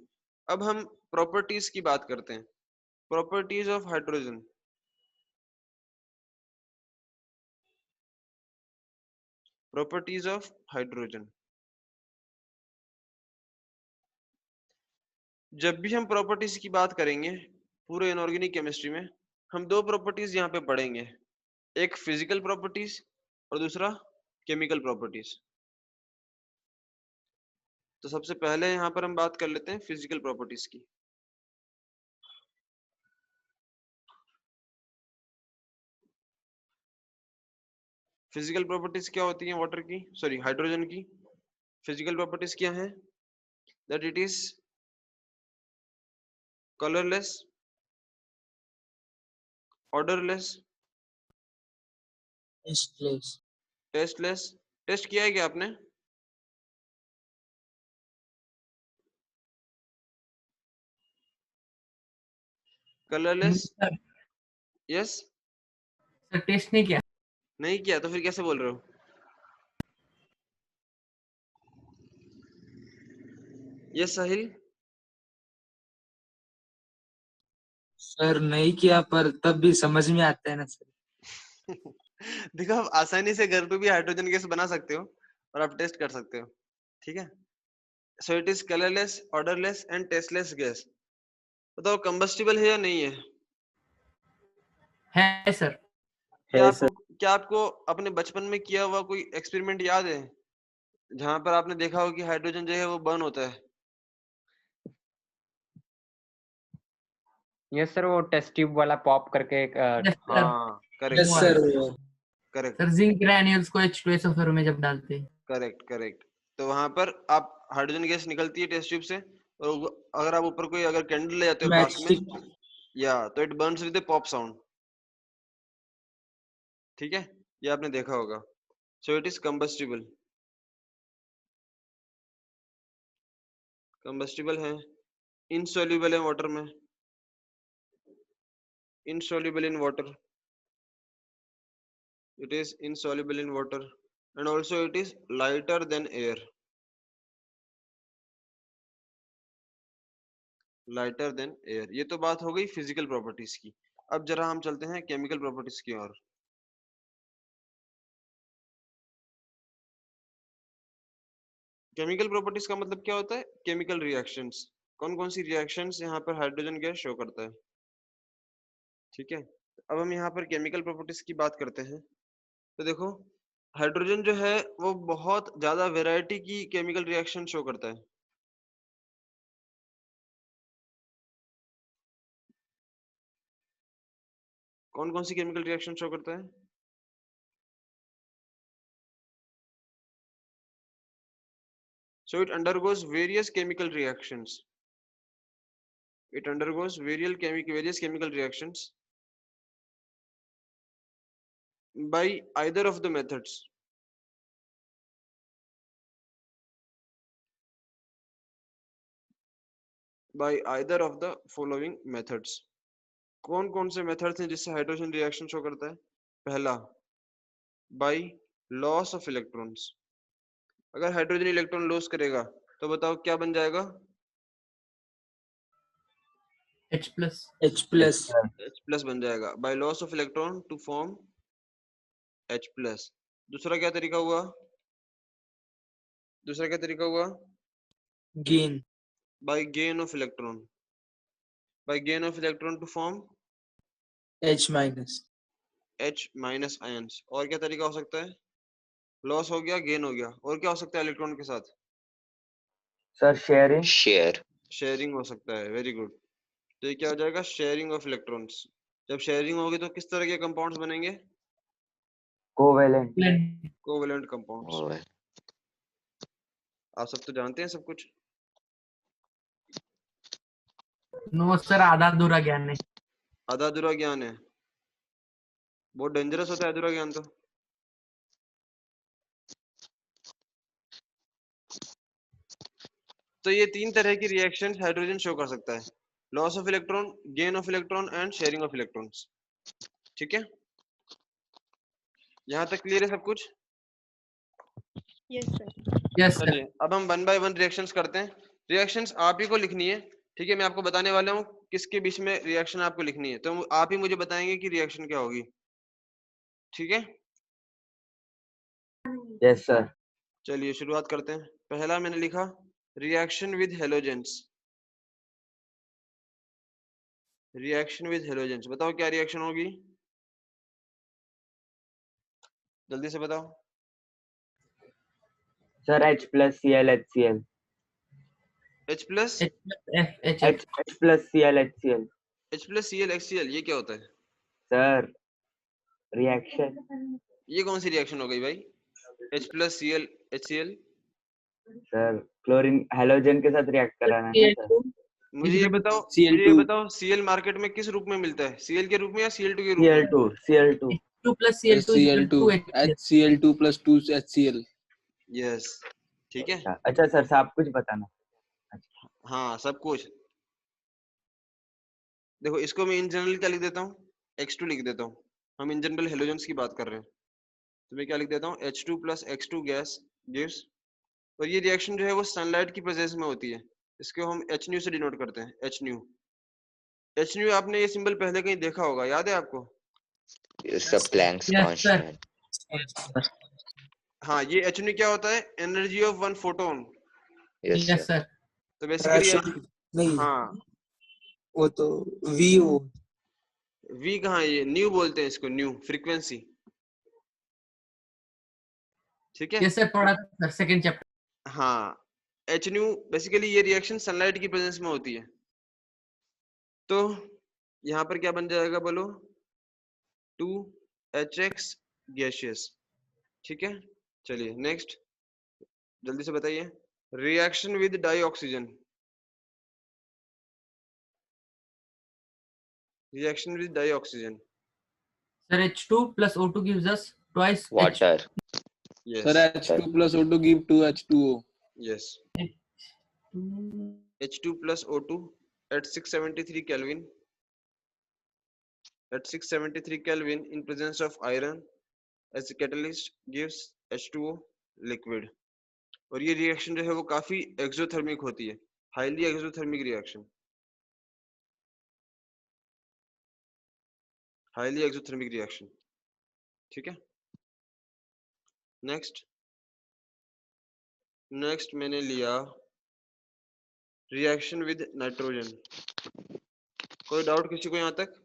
अब हम प्रॉपर्टीज की बात करते हैं, properties of hydrogen. Properties of hydrogen. जब भी हम प्रॉपर्टीज की बात करेंगे पूरे इनऑर्गेनिक केमिस्ट्री में, हम दो प्रॉपर्टीज यहाँ पे पढ़ेंगे, एक फिजिकल प्रॉपर्टीज और दूसरा केमिकल प्रॉपर्टीज। तो सबसे पहले यहाँ पर हम बात कर लेते हैं फिजिकल प्रॉपर्टीज की। फिजिकल प्रॉपर्टीज क्या होती हैं वाटर की, सॉरी हाइड्रोजन की? फिजिकल प्रॉपर्टीज क्या हैं? That it is colourless, odourless, tasteless. Taste किया है क्या आपने? Colourless, yes? सर टेस्ट नहीं किया। नहीं किया तो फिर कैसे बोल रहे हो? यस साहिल? सर नहीं किया पर तब भी समझ में आता है ना सर। देखो आप आसानी से घर पे भी हाइड्रोजन गैस बना सकते हो और आप टेस्ट कर सकते हो। ठीक है, so it is colourless, odourless and tasteless gas. बताओ कंबस्टिबल है या नहीं है? है सर। क्या आपको अपने बचपन में किया हुआ कोई एक्सपेरिमेंट याद है जहां पर आपने देखा हो कि हाइड्रोजन जो है वो बर्न होता है? यस सर, वो टेस्ट ट्यूब वाला पॉप करके एक हाँ correct yes sir. Correct sir zinc granules को H2SO4 में जब डालते हैं। Correct correct. तो वहां पर आप हाइड्रोजन गैस निकलती है टेस्ट ट्यूब से, और अगर आप ऊपर कोई अगर कैंडल ले जाते हो पास में, या तो it Burns with pop sound. ठीक है, ये आपने देखा होगा। So it is combustible. Combustible है, इनसॉल्युबल है वाटर में, insoluble in water, it is insoluble in water, and also it is lighter than air, lighter than air। ये तो बात हो गई फिजिकल प्रॉपर्टीज की। अब जरा हम चलते हैं केमिकल प्रॉपर्टीज की ओर। केमिकल प्रॉपर्टीज का मतलब क्या होता है? Chemical reactions. कौन कौन सी रिएक्शंस यहाँ पर हाइड्रोजन गैस शो करता है। ठीक है, अब हम यहाँ पर केमिकल प्रॉपर्टीज की बात करते हैं। तो देखो हाइड्रोजन जो है वो बहुत ज्यादा वैरायटी की केमिकल रिएक्शन शो करता है। कौन कौन सी केमिकल रिएक्शन शो करता है? So it undergoes various chemical reactions. It undergoes various chemical reactions by either of the methods. By either of the following methods. कौन कौन से मेथड्स हैं जिससे हाइड्रोजन रिएक्शन शो करता है? पहला, बाय लॉस ऑफ इलेक्ट्रॉन्स। अगर हाइड्रोजन इलेक्ट्रॉन लॉस करेगा तो बताओ क्या बन जाएगा? H+। H+ बन जाएगा by loss of electron to form H+। दूसरा क्या तरीका हुआ? Gain. By gain of electron, to form H-। H minus ions. और क्या तरीका हो सकता है? लॉस हो गया, गेन हो गया, और क्या हो सकता है इलेक्ट्रॉन के साथ? सर शेयरिंग शेयरिंग हो सकता है। Very good. तो ये क्या हो जाएगा, शेयरिंग ऑफ इलेक्ट्रॉन्स। जब शेयरिंग होगी तो किस तरह के कंपाउंड्स बनेंगे, कोवेलेंट। Covalent compounds. वो है। आप सब तो जानते हैं सब कुछ। नो सर, आधा अधूरा ज्ञान है। आधा अधूरा ज्ञान है, बहुत डेंजरस होता है अधूरा ज्ञान तो। तो ये 3 तरह की रिएक्शन हाइड्रोजन शो कर सकता है, loss of electron, gain of electron and sharing of electrons. ठीक है, यहाँ तक क्लियर है सब कुछ। Yes, sir. Yes sir. चलिए अब हम 1 बाय 1 रिएक्शंस करते हैं। रिएक्शंस आप ही को लिखनी है, ठीक है। मैं आपको बताने वाला हूँ किसके बीच में रिएक्शन आपको लिखनी है, तो आप ही मुझे बताएंगे कि रिएक्शन क्या होगी। ठीक है, यस सर। चलिए शुरुआत करते हैं। पहला मैंने लिखा reaction with halogens. Reaction with halogens, बताओ क्या रिएक्शन होगी, जल्दी से बताओ। Sir H plus Cl HCl। H plus H plus Cl HCl। Cl HCl, ये क्या होता है सर रिएक्शन। ये कौन सी रिएक्शन हो गई भाई, H plus Cl HCl। Sir chlorine halogen के साथ रिएक्ट कराना है ना सर। मुझे ये बताओ Cl मार्केट में किस रूप में मिलता है, Cl के रूप में या Cl2 के रूप में। Cl2 2 plus Cl2 HCl2 plus 2 HCl। Yes, ठीक है। अच्छा सर सब कुछ बताना। हाँ सब कुछ। देखो इसको मैं इन जनरल क्या लिख देता हूँ, X2 लिख देता हूँ। हम इन जनरल हेलोजेंस की बात कर रहे हैं, तो मैं क्या लिख देता हूँ, H2 plus X2 gas gives. और ये रिएक्शन जो है वो सनलाइट की प्रेजेंस में होती है, इसको हम H न्यू से डिनोट करते हैं, H न्यू। H न्यू आपने ये सिंबल पहले कहीं देखा होगा, याद है आपको। इसका प्लैंक्स कांस्टेंट। हाँ ये H न्यू क्या होता है, energy of one photon. Yes sir. तो बेसिकली नहीं, हाँ वो तो VO। V कहाँ है, ये न्यू बोलते हैं इसको, न्यू फ्रीक्वेंसी। ठीक है, यस सर, पढ़ा सर सेकंड चैप्टर। हाँ H न्यू बेसिकली ये रिएक्शन सनलाइट की प्रेजेंस में होती है। तो यहाँ पर क्या बन जाएगा बोलो, 2HX गैसियस। ठीक है, चलिए नेक्स्ट जल्दी से बताइए, reaction with dioxygen. Reaction with dioxygen. Sir H2 plus O2 gives us twice H. Water. Sir, H2 plus O2 give 2H2O। Yes. H2 plus O2 at 673 Kelvin. At 673 Kelvin in presence of iron as a catalyst gives H2O liquid. और ये reaction जो है वो काफी exothermic होती है, highly exothermic reaction, highly exothermic reaction. ठीक है, नेक्स्ट मैंने लिया रिएक्शन विद नाइट्रोजन। कोई डाउट किसी को यहाँ तक।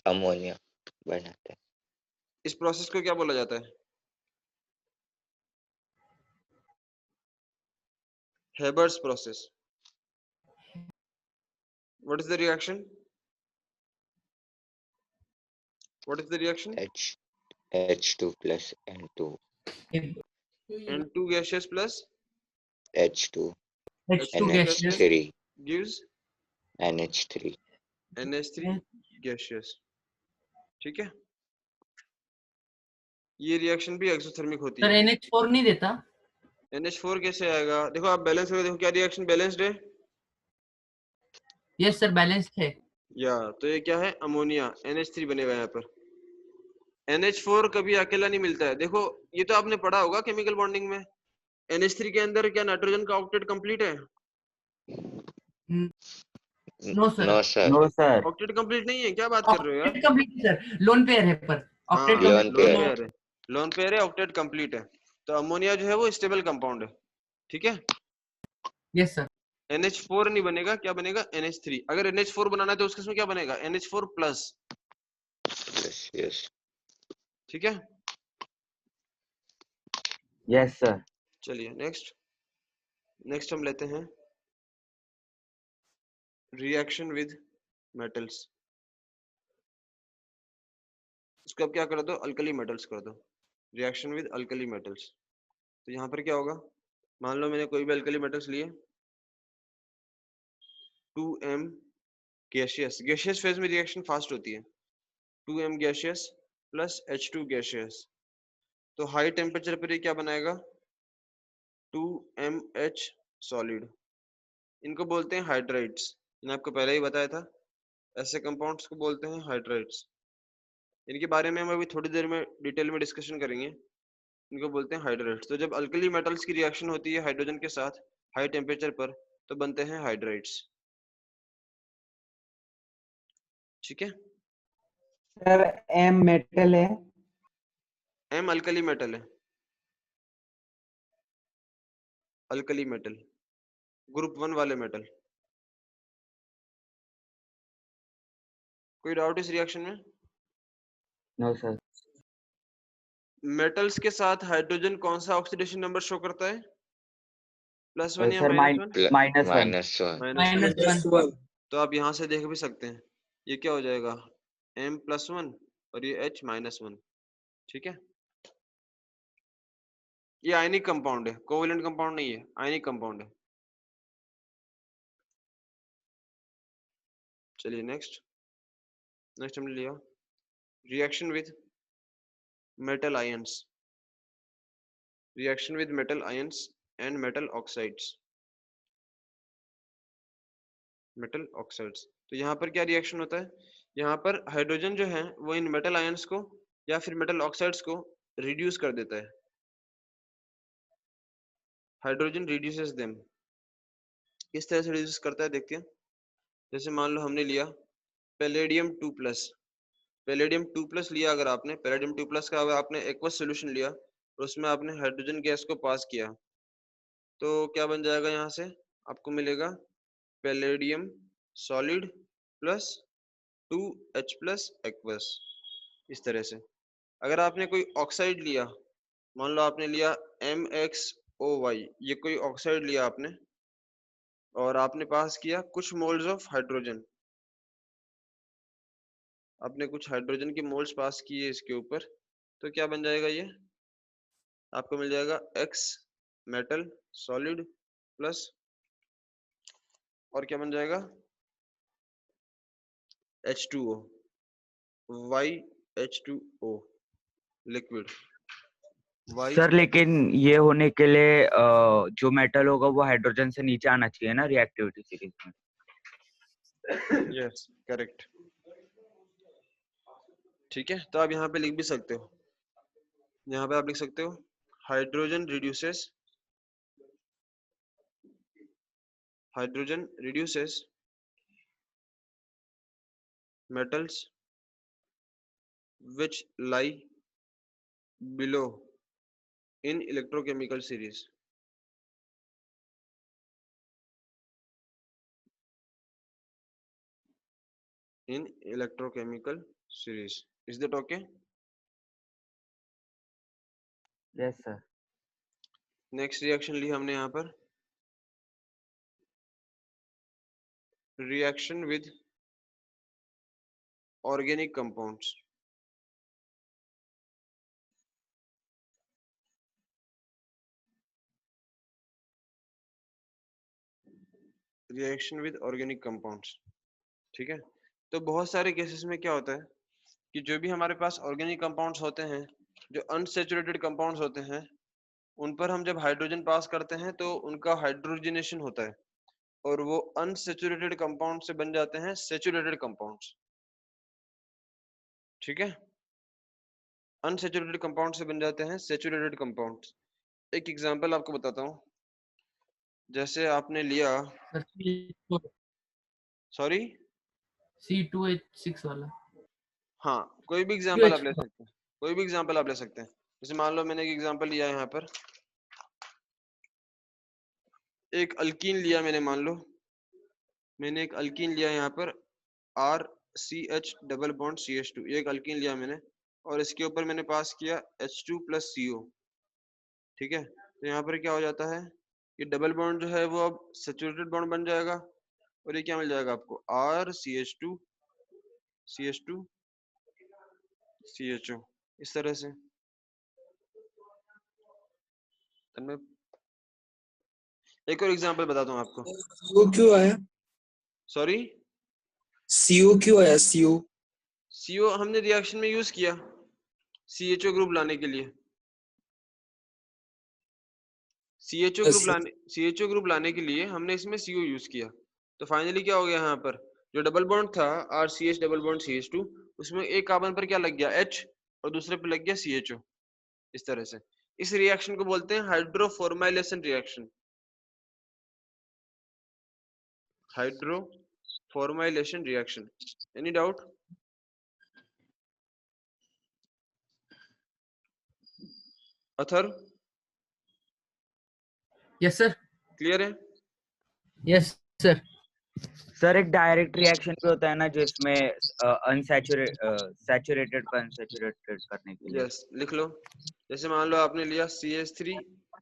अमोनिया बनाते हैं। इस प्रोसेस को क्या बोला जाता है, Haber's process. What is the reaction? What is the reaction? H2 plus N2। N2 gaseous plus H2 H2 NH3 gives NH3 NH3 gaseous। ठीक है, ये रिएक्शन भी एक्सोथर्मिक होती सर है। NH4 नहीं देता। NH4 कैसे आएगा, देखो आप बैलेंस करके देखो, क्या रिएक्शन बैलेंस्ड है। यस सर बैलेंस्ड है। या तो ये क्या है, अमोनिया, NH3 बनेगा यहाँ पर। NH4 कभी अकेला नहीं मिलता है, देखो ये तो आपने पढ़ा होगा केमिकल बॉन्डिंग में। NH3 के अंदर क्या नाइट्रोजन का ऑक्टेट कंप्लीट है, no sir. No sir. No sir. Octet complete नहीं है, क्या बात कर रहे हो यार। Octet complete sir, lone pair है पर octet lone complete. Pair. Lone pair है, ऑक्टेट कंप्लीट है। तो अमोनिया जो है वो स्टेबल कंपाउंड है। ठीक है, यस सर। NH4 नहीं बनेगा, क्या बनेगा, NH3। अगर NH4 बनाना है तो उसके इसमें क्या बनेगा, NH4 प्लस। यस। ठीक है, यस सर। चलिए नेक्स्ट हम लेते हैं रिएक्शन विद मेटल्स, इसको अब क्या कर दो, अल्कली मेटल्स कर दो, रिएक्शन विद अल्कली मेटल्स। तो यहाँ पर क्या होगा, मान लो मैंने कोई भी अल्कली मेटल्स लिए, 2m गैसियस, गैसियस फेज में रिएक्शन फास्ट होती है, 2m gaseous plus H2 gaseous, तो हाई टेम्परेचर पर ये क्या बनाएगा, 2MH सॉलिड। इनको बोलते हैं हाइड्राइड्स, मैंने आपको पहले ही बताया था, ऐसे कंपाउंड्स को बोलते हैं हाइड्राइड्स। इनके बारे में हम अभी थोड़ी देर में डिटेल में डिस्कशन करेंगे, इनको बोलते हैं हाइड्राइड्स। तो जब अल्कली मेटल्स की रिएक्शन होती है हाइड्रोजन के साथ हाई टेम्परेचर पर, तो बनते हैं हाइड्राइड्स। ठीक है, सर एम मेटल है। एम अल्कली मेटल है, अल्कली मेटल, ग्रुप 1 वाले मेटल। कोई डाउट इस रिएक्शन में? No sir. मेटल्स के साथ हाइड्रोजन कौन सा ऑक्सीडेशन नंबर शो करता है, +1 या सर -1? -1। -1 तो आप यहाँ से देख भी सकते हैं, ये क्या हो जाएगा, M+1 और ये H-1। ठीक है, ये आयनिक कंपाउंड है, कोवेलेंट कंपाउंड नहीं है, आयनिक कंपाउंड है। चलिए नेक्स्ट हमने लिया reaction with metal ions, reaction with metal ions and metal oxides, metal oxides. तो यहाँ पर क्या रिएक्शन होता है, यहाँ पर हाइड्रोजन जो है वो इन मेटल आयंस को या फिर मेटल ऑक्साइड्स को रिड्यूस कर देता है, हाइड्रोजन रिड्यूसेस देम। किस तरह से रिड्यूस करता है देखते हैं। जैसे मान लो हमने लिया पैलेडियम 2+, पैलेडियम 2+ लिया, अगर आपने पैलेडियम 2+ का अगर आपने एक्वस सोल्यूशन लिया और उसमें आपने हाइड्रोजन गैस को पास किया, तो क्या बन जाएगा, यहाँ से आपको मिलेगा palladium solid plus 2H+ aqueous. इस तरह से अगर आपने कोई ऑक्साइड लिया, मान लो आपने लिया MXOY, ये कोई ऑक्साइड लिया आपने और आपने पास किया कुछ मोल्स ऑफ हाइड्रोजन, आपने कुछ हाइड्रोजन के मोल्स पास किए इसके ऊपर, तो क्या बन जाएगा, ये आपको मिल जाएगा X मेटल सॉलिड प्लस, और क्या बन जाएगा, H2O, YH2O लिक्विड। सर लेकिन ये होने के लिए जो मेटल होगा वो हाइड्रोजन से नीचे आना चाहिए ना रिएक्टिविटी सीरीज में। Yes correct. ठीक है, तो आप यहाँ पे लिख भी सकते हो, यहाँ पे आप लिख सकते हो hydrogen reduces metals which lie below in electrochemical series. In electrochemical series. Is that okay? Yes sir. Next reaction ली हमने यहाँ पर reaction with organic compounds, reaction with organic compounds. ठीक है, तो बहुत सारे केसेस में क्या होता है कि जो भी हमारे पास ऑर्गेनिक कंपाउंड्स होते हैं, जो अनसैचुरेटेड कंपाउंड्स होते हैं, उन पर हम जब हाइड्रोजन पास करते हैं तो उनका हाइड्रोजनेशन होता है और वो अनसैचुरेटेड कंपाउंड से बन जाते हैं सैचुरेटेड कंपाउंड्स। ठीक है, अनसैचुरेटेड कंपाउंड से बन जाते हैं सैचुरेटेड कंपाउंड्स। एक एग्जांपल आपको बताता हूँ, जैसे आपने लिया, सॉरी C2H6 वाला, हाँ कोई भी एग्जांपल आप ले CH4। सकते हैं, कोई भी एग्जांपल आप ले सकते हैं। जैसे मान लो मैंने एक एग्जांपल लिया यहाँ पर, एक अल्कीन लिया मैंने, मान लो मैंने एक अल्कीन लिया यहाँ पर RCH डबल बॉन्ड CH2, ये एक अल्कीन लिया मैंने और इसके ऊपर मैंने पास किया H2 + CO। ठीक है, तो यहाँ पर क्या हो जाता है, ये डबल बॉन्ड जो है वो अब सैचुरेटेड बॉन्ड बन जाएगा और ये क्या मिल जाएगा आपको, RCH2 CH2 CHO, इस तरह से। मैं एक और एग्जांपल बताता हूँ आपको। CO क्यों आया? सॉरी, CO क्यों आया? CO CO हमने रिएक्शन में यूज किया CHO ग्रुप लाने के लिए। CHO ग्रुप लाने के लिए हमने इसमें CO यूज किया। तो फाइनली क्या हो गया यहाँ पर, जो डबल बॉन्ड था RCH डबल बॉन्ड CH2, उसमें एक कार्बन पर क्या लग गया H और दूसरे पर लग गया CHO, इस तरह से। इस रिएक्शन को बोलते हैं hydroformylation reaction. Hydroformylation reaction. Any doubt? Athar, yes sir. Clear है? Yes sir. सर एक डायरेक्ट रिएक्शन भी होता है ना जिसमें सैचुरेटेड को अनसैचुरेटेड करने के लिए। यस, लिख लो। जैसे मान लो आपने लिया CH3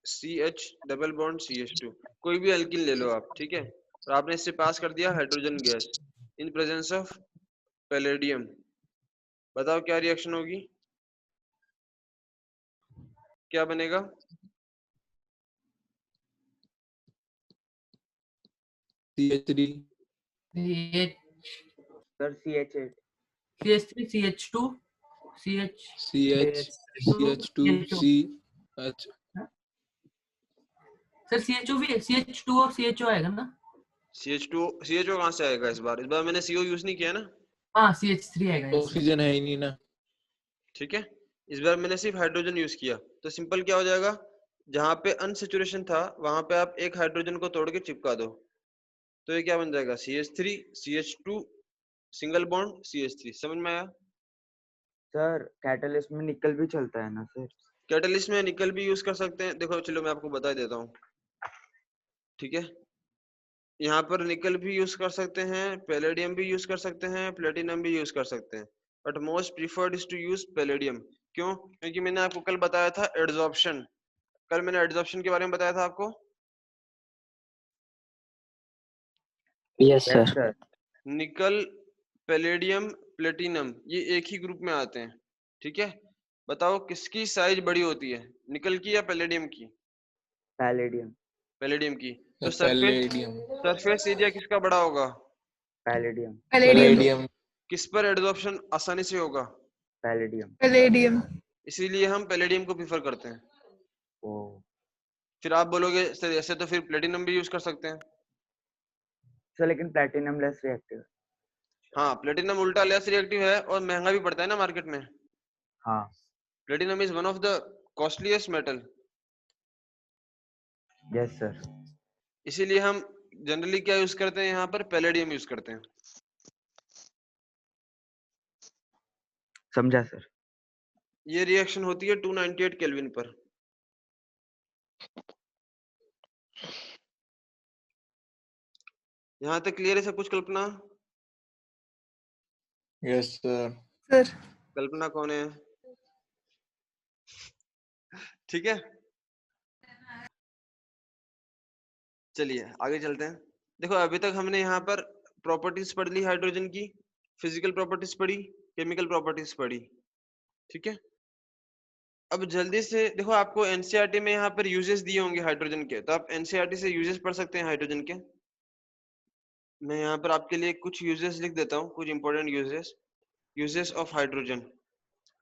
CH double bond CH2, कोई भी एल्किन ले लो आप, ठीक है, और आपने इससे पास कर दिया hydrogen gas in presence of palladium. बताओ क्या रिएक्शन होगी, क्या बनेगा? CH3 sir CH8 CH3 CH2 CH CH2 CH sir CHO भी CH2 और CHO आएगा ना? CH2 CHO कहाँ से आएगा? इस बार मैंने CO यूज नहीं किया ना। हाँ CH3 आएगा। yes, ऑक्सीजन है ही नहीं ना। ठीक है, इस बार मैंने सिर्फ हाइड्रोजन यूज किया, तो सिंपल क्या हो जाएगा, जहां पे अनसेचुरेशन था वहां पे आप एक हाइड्रोजन को तोड़ के चिपका दो, तो ये क्या बन जाएगा, CH3 CH2 single bond CH3। समझ में आया? सर कैटलिस्ट में निकल भी चलता है ना सर? कैटलिस्ट में निकल भी यूज कर सकते हैं। देखो चलो मैं आपको बता देता हूँ, ठीक है, यहाँ पर निकल भी यूज कर सकते हैं, पैलेडियम भी यूज कर सकते हैं, प्लेटिनम भी यूज कर सकते हैं, but most preferred is to use palladium. क्यों? क्योंकि मैंने आपको कल बताया था एड्सॉर्प्शन, कल मैंने एड्सॉर्प्शन के बारे में बताया था आपको। Yes sir. निकल, पैलेडियम, प्लेटिनम ये एक ही ग्रुप में आते हैं, ठीक है। बताओ किसकी साइज बड़ी होती है, निकल की या पैलेडियम की? पैलेडियम। पैलेडियम की। तो पैलेडियम सरफेस एरिया किसका बड़ा होगा? पैलेडियम। पैलेडियम किस पर एड्सॉर्प्शन आसानी से होगा? पैलेडियम। पैलेडियम। इसीलिए हम पैलेडियम को प्रीफर करते हैं। ओ फिर आप बोलोगे सर ऐसे तो फिर प्लेटिनम भी यूज कर सकते हैं। सर लेकिन प्लैटिनम लेस रिएक्टिव। हाँ, प्लेटिनम उल्टा लेस रिएक्टिव है और महंगा भी पड़ता है ना मार्केट में। हाँ platinum is one of the costliest metal, yes sir. इसीलिए हम जनरली क्या यूज करते हैं, यहाँ पर पैलेडियम यूज करते हैं। समझा सर। ये रिएक्शन होती है 298 केल्विन पर। यहाँ तक क्लियर है सब कुछ? Kalpana? Yes sir. Sir Kalpana कौन है? ठीक है, चलिए आगे चलते हैं। देखो अभी तक हमने यहाँ पर प्रॉपर्टीज पढ़ ली हाइड्रोजन की, फिजिकल प्रॉपर्टीज पढ़ी, केमिकल प्रॉपर्टीज पढ़ी, ठीक है। अब जल्दी से देखो, आपको एनसीईआरटी में यहाँ पर यूजेस दिए होंगे हाइड्रोजन के, तो आप एनसीईआरटी से यूजेस पढ़ सकते हैं हाइड्रोजन के। मैं यहाँ पर आपके लिए कुछ यूजेस लिख देता हूँ, कुछ इंपॉर्टेंट यूजेस ऑफ हाइड्रोजन।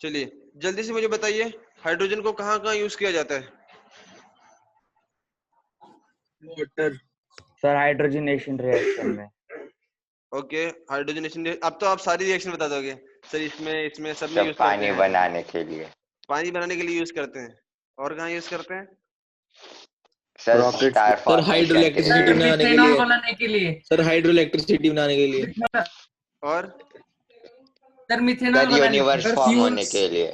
चलिए जल्दी से मुझे बताइए, हाइड्रोजन को कहाँ कहाँ यूज किया जाता है? वाटर। सर हाइड्रोजनेशन रिएक्शन में। Okay, hydrogenation. अब तो आप सारी रिएक्शन बता दोगे सर, इसमें सब में सब यूज करते पानी हैं। बनाने के लिए। पानी बनाने के लिए यूज करते हैं, और कहाँ यूज करते हैं? Sir Rockets star sir formation के हाइड्रोइलेक्ट्रिसिटी लिए। बनाने के मिथेनॉल लिए। बनाने के लिए। सर हाइड्रोइलेक्ट्रिसिटी बनाने के लिए। और सर मिथेनॉल सर बनाने के यूनिवर्स लिए। फॉर्म होने के लिए।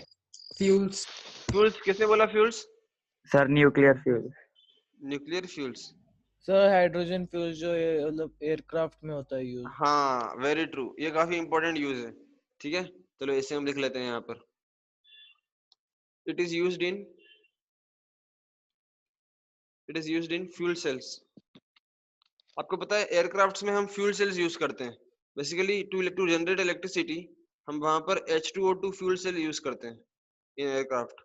फ्यूल्स। फ्यूल्स किसने बोला? Fuels? Sir nuclear fuel. Nuclear fuels. Sir hydrogen fuel जो मतलब एयरक्राफ्ट में होता है यूज। हाँ वेरी ट्रू, ये काफी इंपॉर्टेंट यूज है, ठीक है। चलो इसे हम लिख लेते हैं यहाँ पर। It is used in fuel cells. आपको पता है एयरक्राफ्ट्स में हम फ्यूल सेल्स यूज करते हैं बेसिकली टू जनरेट इलेक्ट्रिसिटी। हम वहां पर H2O2 फ्यूल सेल यूज करते हैं in aircraft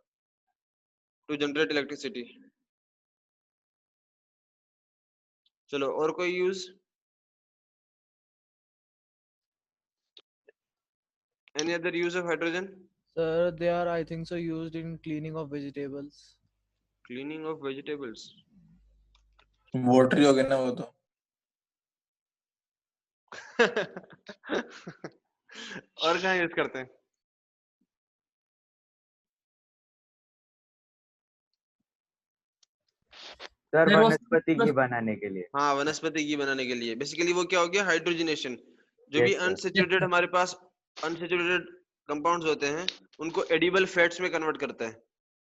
to generate electricity. चलो और कोई use? Any other use of hydrogen? Sir, they are, I think so, used in cleaning of vegetables. Cleaning of vegetables? Water ही हो गया ना वो तो। और कहाँ यूज करते हैं? सर सर, वो वनस्पति घी बनाने के लिए। हाँ, वनस्पति घी बनाने के लिए बेसिकली वो क्या हो गया, हाइड्रोजनेशन। जो भी यस सर। अनसेचुरेटेड हमारे पास अनसेचुरेटेड कंपाउंड्स होते हैं उनको एडिबल फैट्स में कन्वर्ट करता है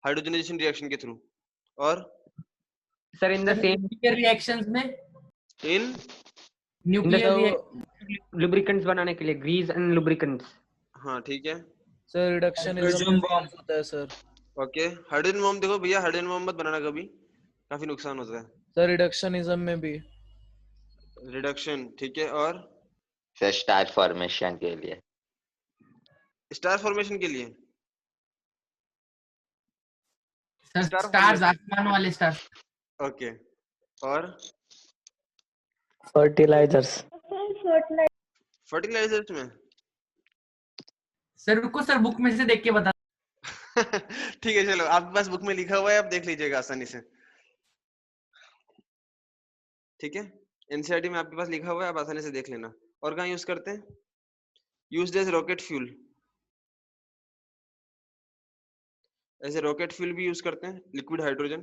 हाइड्रोजनेशन रिएक्शन के थ्रू। और sir in the same reactions में इन न्यूक्लियर लुब्रिकेंट्स बनाने के लिए ग्रीस एंड लुब्रिकेंट्स। हाँ ठीक है। Sir, reductionism Hydrogen में bomb. use होता है sir. ओके, हाइड्रोजन बॉम्ब देखो भैया, हाइड्रोजन बॉम्ब मत बनाना कभी, काफी नुकसान होता है। Sir, reductionism में भी। रिडक्शन ठीक है। और सर स्टार फॉर्मेशन के लिए। स्टार फॉर्मेशन के लिए? Star stars formation. आसमान वाले स्टार। ओके। और फर्टिलाइजर्स। फर्टिलाइजर्स में? सर रुको सर, बुक में से देख के बता। ठीक है चलो, आपके पास बुक में लिखा हुआ है, आप देख लीजिएगा आसानी से। ठीक है, एनसीईआरटी में आपके पास लिखा हुआ है, आप आसानी से देख लेना। और कहाँ यूज करते हैं? Used as rocket fuel. ऐसे रॉकेट फ्यूल भी यूज करते हैं लिक्विड हाइड्रोजन।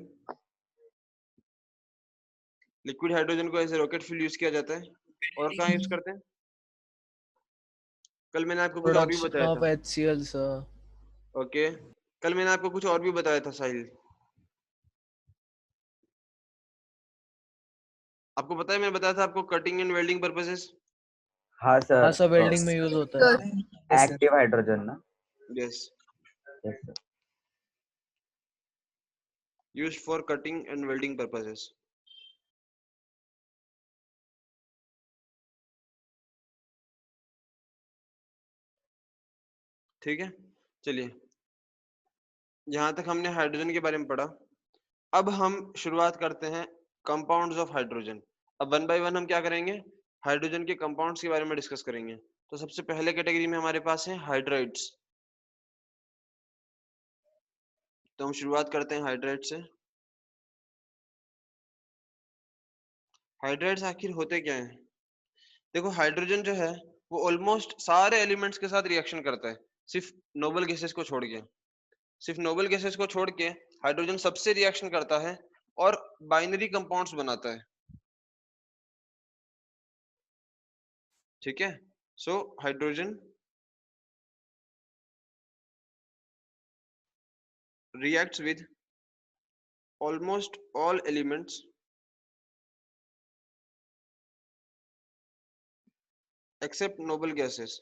लिक्विड हाइड्रोजन को ऐसे रॉकेट फ्यूल यूज किया जाता है। और कहाँ यूज करते हैं? कल मैंने आपको कुछ और भी Production बताया of था। HCl sir. ओके, कल मैंने आपको कुछ और भी बताया था साहिल। आपको पता है मैंने बताया था आपको कटिंग एंड वेल्डिंग पर्पसेस। हाँ सर। हाँ सर, वेल्डिंग में यूज होता है। एक्टिव हाइड्रोजन ना। Yes, yes sir. Used for cutting and welding purposes. ठीक है, चलिए यहाँ तक हमने हाइड्रोजन के बारे में पढ़ा। अब हम शुरुआत करते हैं कंपाउंड्स ऑफ हाइड्रोजन। अब वन बाय वन हम क्या करेंगे, हाइड्रोजन के कंपाउंड्स के बारे में डिस्कस करेंगे। तो सबसे पहले कैटेगरी में हमारे पास है हाइड्राइड्स। तो हम शुरुआत करते हैं हाइड्राइड से। हाइड्राइड्स आखिर होते क्या हैं? देखो हाइड्रोजन जो है वो ऑलमोस्ट सारे एलिमेंट्स के साथ रिएक्शन करता है, सिर्फ नोबल गैसेस को छोड़ के। सिर्फ नोबल गैसेस को छोड़ के हाइड्रोजन सबसे रिएक्शन करता है और बाइनरी कंपाउंड्स बनाता है। ठीक है, so hydrogen reacts with almost all elements except noble gases,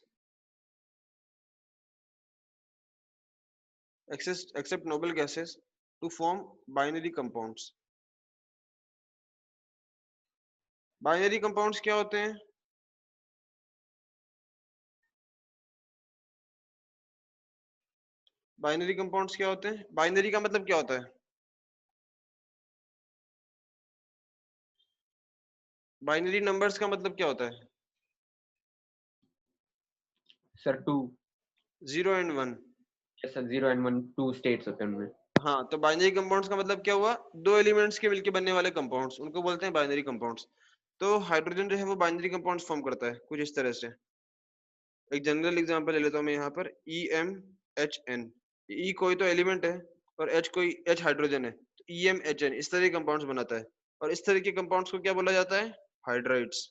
except noble gases to form binary compounds. Binary compounds क्या होते हैं? बाइनरी कंपाउंड्स क्या होते हैं? बाइनरी का मतलब क्या होता है? बाइनरी नंबर्स का मतलब क्या होता है? Sir 2। 0 and 1। Yes sir, 0 and 1 2 states होते हैं उनमें। हाँ, तो बाइनरी कंपाउंड्स का मतलब क्या हुआ? दो एलिमेंट्स के मिलके बनने वाले कंपाउंड्स, उनको बोलते हैं बाइनरी कंपाउंड्स। तो हाइड्रोजन जो है वो बाइनरी कंपाउंड्स फॉर्म करता है कुछ इस तरह से। एक जनरल एग्जांपल ले लेता हूँ मैं यहाँ पर, EMHN। E कोई तो एलिमेंट है और H कोई H हाइड्रोजन है, तो EMHN इस तरह के कंपाउंड्स बनाता है। और इस तरह के कंपाउंड्स को क्या बोला जाता है? हाइड्राइड्स।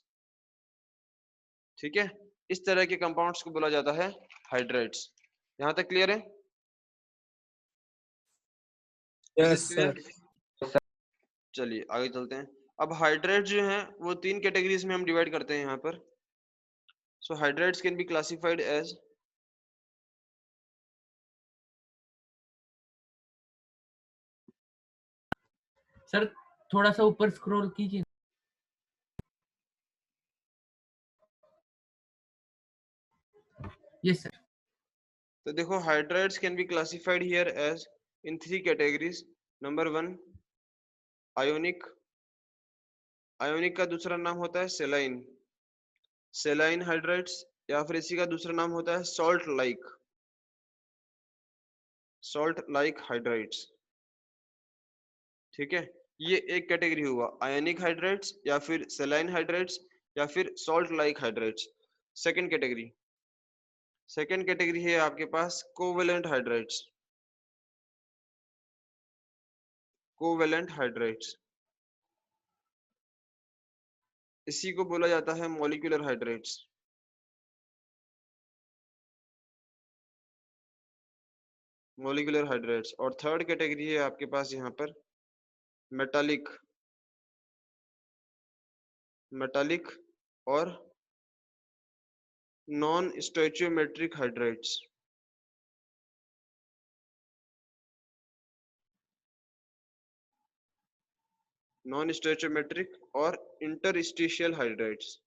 ठीक है, इस तरह के कंपाउंड्स को बोला जाता है हाइड्राइड्स। यहाँ तक क्लियर है? Yes sir. चलिए आगे चलते हैं। अब हाइड्राइड्स जो हैं वो तीन कैटेगरीज में हम डिवाइड करते हैं यहाँ पर। So hydrides can be classified as, sir थोड़ा सा ऊपर स्क्रॉल कीजिए। Yes, sir. तो देखो hydrides can be classified here as in 3 categories. Number 1 ionic. Ionic का दूसरा नाम होता है सेलाइन. सेलाइन हाइड्राइड्स, या फिर इसी का दूसरा नाम होता है salt like. Salt like hydrides. ठीक है, ये एक कैटेगरी हुआ, आयनिक हाइड्राइड्स या फिर सेलाइन हाइड्राइड्स या फिर salt like hydrides. Second category है आपके पास कोवेलेंट हाइड्राइड्स. कोवेलेंट हाइड्राइड्स, इसी को बोला जाता है मॉलिक्यूलर हाइड्राइड्स. Molecular hydrides. और थर्ड कैटेगरी है आपके पास यहाँ पर मेटालिक. मेटालिक और non stoichiometric hydrides. Non stoichiometric और interstitial hydrides.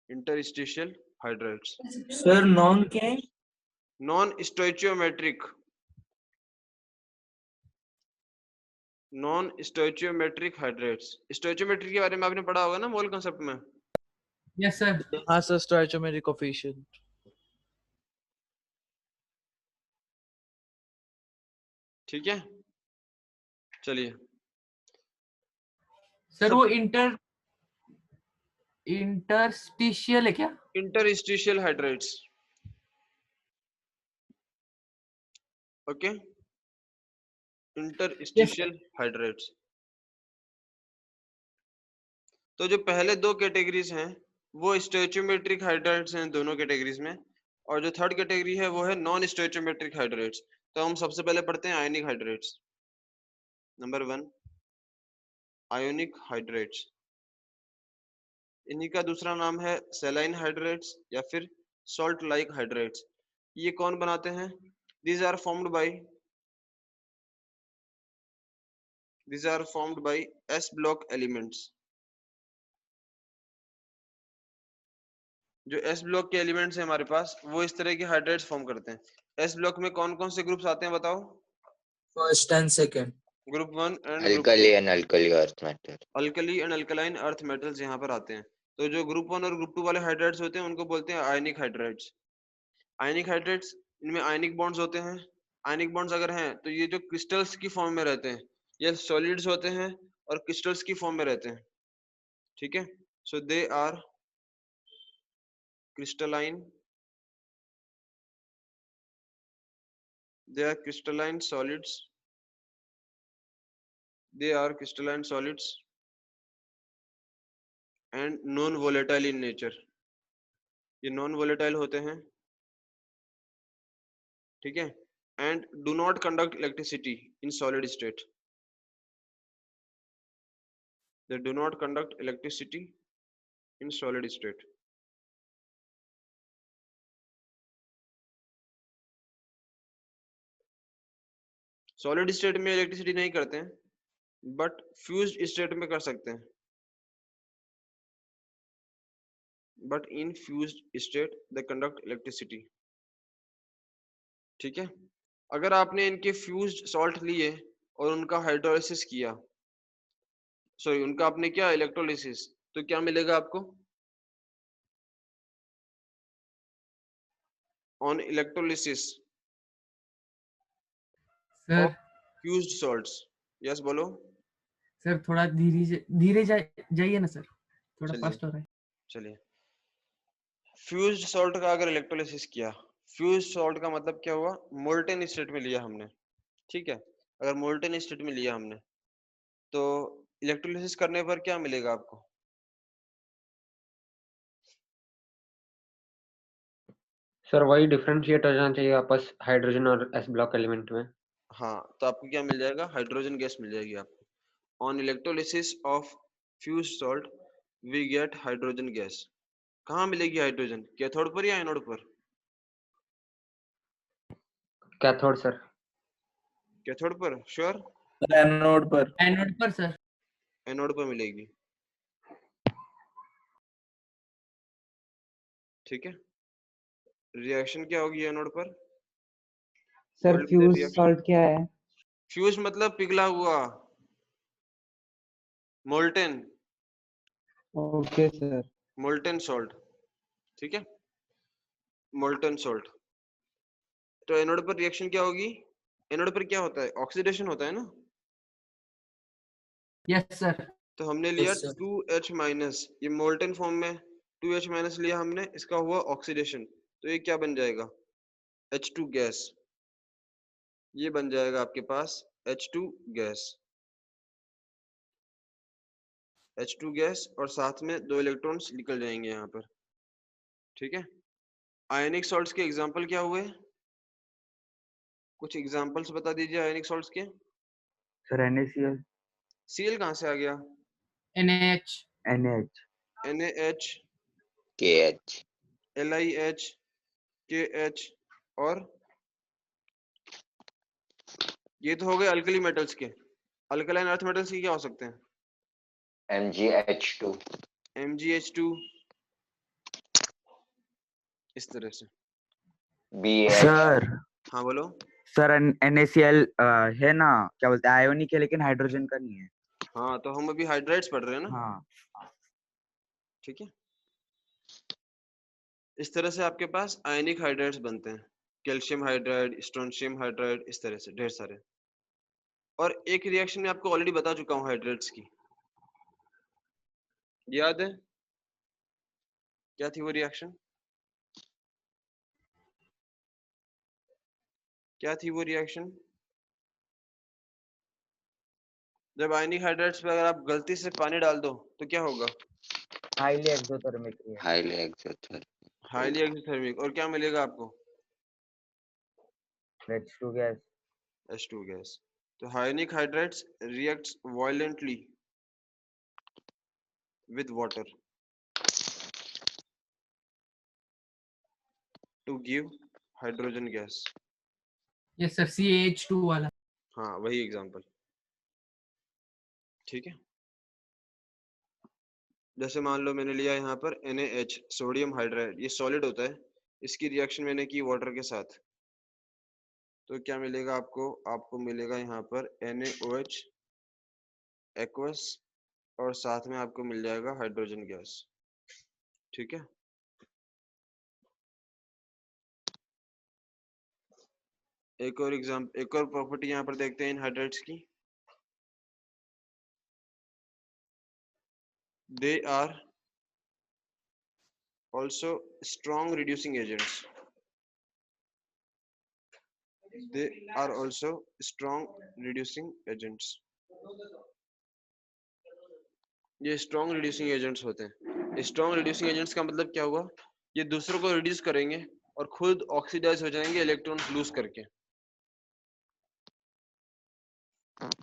Interstitial hydrides. Sir non क्या है? Non stoichiometric. Non stoichiometric hydrides. Stoichiometry के बारे में आपने पढ़ा होगा ना मोल कॉन्सेप्ट में. Yes, sir. हाँ सर, stoichiometric coefficient. ठीक है, चलिए. सर वो इंटरस्टिशियल है क्या? Interstitial hydrides. Okay, interstitial hydrides. तो जो पहले दो कैटेगरीज हैं वो स्टोइचियोमेट्रिक हाइड्राइड्स हैं दोनों कैटेगरीज में, और जो थर्ड कैटेगरी है वो है नॉन स्टोइचियोमेट्रिक हाइड्राइड्स. तो हम सबसे पहले पढ़ते हैं आयनिक हाइड्राइड्स. Number 1 ionic hydrides. इन्हीं का दूसरा नाम है सेलाइन हाइड्राइड्स या फिर सॉल्ट लाइक हाइड्राइड्स. ये कौन बनाते हैं? these are formed by s block elements. जो s ब्लॉक के एलिमेंट्स हैं हमारे पास वो इस तरह के हाइड्राइड्स फॉर्म करते हैं. s ब्लॉक में कौन कौन से ग्रुप्स आते हैं बताओ? First and second. Group 1 and alkali and alkali earth metal. Alkali and alkaline earth metals यहाँ पर आते हैं. तो जो ग्रुप 1 और ग्रुप 2 वाले हाइड्राइड्स होते हैं उनको बोलते हैं आयनिक हाइड्राइड्स. आयनिक हाइड्राइड्स, इनमें आयनिक बॉन्ड्स होते हैं. आयनिक बॉन्ड्स अगर हैं तो ये जो क्रिस्टल्स की फॉर्म में रहते हैं, ये सॉलिड्स होते हैं और क्रिस्टल्स की फॉर्म में रहते हैं. ठीक है, so they are crystalline. They are crystalline solids. And non-volatile in nature. ये non-volatile होते हैं. ठीक है, and do not conduct electricity in solid state. They do not conduct electricity in solid state. Solid state में electricity नहीं करते हैं, but fused state में कर सकते हैं. But in fused state they conduct electricity. ठीक है, अगर आपने इनके फ्यूज्ड सॉल्ट लिए और उनका हाइड्रोलिसिस किया, सॉरी उनका आपने क्या इलेक्ट्रोलिसिस, तो क्या मिलेगा आपको? On electrolysis sir fused salts. Yes बोलो सर, थोड़ा धीरे जाइए ना सर, थोड़ा फास्ट हो रहा है. चलिए, फ्यूज्ड सॉल्ट का अगर इलेक्ट्रोलिसिस किया, फ्यूज्ड सॉल्ट का मतलब क्या हुआ? मोल्टेन स्टेट में लिया हमने. ठीक है, अगर मोल्टेन स्टेट में लिया हमने तो इलेक्ट्रोलिसिस करने पर क्या मिलेगा आपको? सर वही डिफरेंशिएट हो जाना चाहिए आपस हाइड्रोजन और एस ब्लॉक एलिमेंट में. हाँ, तो आपको क्या मिल जाएगा? हाइड्रोजन गैस मिल जाएगी आपको. On electrolysis of fused salt we get hydrogen gas. कहाँ मिलेगी हाइड्रोजन? कैथोड पर या एनोड पर? Cathode sir. कैथोड पर श्योर? एनोड पर. एनोड पर सर. एनोड पर मिलेगी. ठीक है। रिएक्शन क्या होगी एनोड पर? Sir What will be the fuse reaction? Salt क्या है? फ्यूज मतलब पिघला हुआ, molten, okay sir. Molten salt, ठीक है, मोल्टेन सॉल्ट। तो एनोड पर रिएक्शन क्या होगी? एनोड पर क्या होता है? ऑक्सीडेशन होता है ना। Yes sir. तो हमने लिया Yes, sir. 2H माइनस, ये मोल्टेन फॉर्म में 2H माइनस लिया हमने, इसका हुआ ऑक्सीडेशन, तो ये क्या बन जाएगा? H2 gas. ये बन जाएगा आपके पास H2 गैस, H2 गैस, और साथ में 2 इलेक्ट्रॉन्स निकल जाएंगे यहाँ पर, ठीक है। आयनिक सॉल्ट्स के एग्जांपल क्या हुए? कुछ एग्जांपल्स बता दीजिए आयनिक सॉल्ट्स के। सर NaCl, Cl कहाँ से आ गया? NaH, NaH, NaH, KH, LiH, KH, और ये तो हो गए अल्कली मेटल्स के। अल्कलाइन अर्थ मेटल्स के क्या हो सकते हैं? MgH2, MgH2, इस तरह से। BH, सर हाँ बोलो। सर NaCl है ना, क्या बोलते हैं, आयोनिक है लेकिन हाइड्रोजन का नहीं है। हाँ तो हम अभी हाइड्राइड्स पढ़ रहे हैं ना, हाँ ठीक है। इस तरह से आपके पास आयनिक हाइड्राइड्स बनते हैं, कैल्शियम हाइड्राइड, स्ट्रोंशियम हाइड्राइड, इस तरह से ढेर सारे। और एक रिएक्शन में आपको ऑलरेडी बता चुका हूँ हाइड्राइड्स की, याद है क्या थी वो रिएक्शन? क्या थी वो रिएक्शन? जब आयनिक हाइड्राइड्स पे अगर आप गलती से पानी डाल दो तो क्या होगा? Highly exothermic reaction, highly exothermic, highly exothermic, और क्या मिलेगा आपको? H2 gas. H2 gas. तो ionic hydrides reacts violently with water to give hydrogen gas। Yes sir, CaH2 वाला। हाँ वही एग्जांपल, ठीक है। जैसे मान लो मैंने लिया यहाँ पर NaH, सोडियम हाइड्राइड, ये सॉलिड होता है, इसकी रिएक्शन मैंने की वाटर के साथ, तो क्या मिलेगा आपको? आपको मिलेगा यहाँ पर NaOH एक्वस, और साथ में आपको मिल जाएगा हाइड्रोजन गैस, ठीक है। एक और एग्जाम्पल, एक और प्रॉपर्टी यहाँ पर देखते हैं इन हाइड्राइड्स की। They are also strong reducing agents, they are also strong reducing agents। ये strong reducing agents होते हैं। strong reducing agents का मतलब क्या हुआ? ये दूसरों को रिड्यूस करेंगे और खुद ऑक्सीडाइज हो जाएंगे इलेक्ट्रॉन्स लूज करके,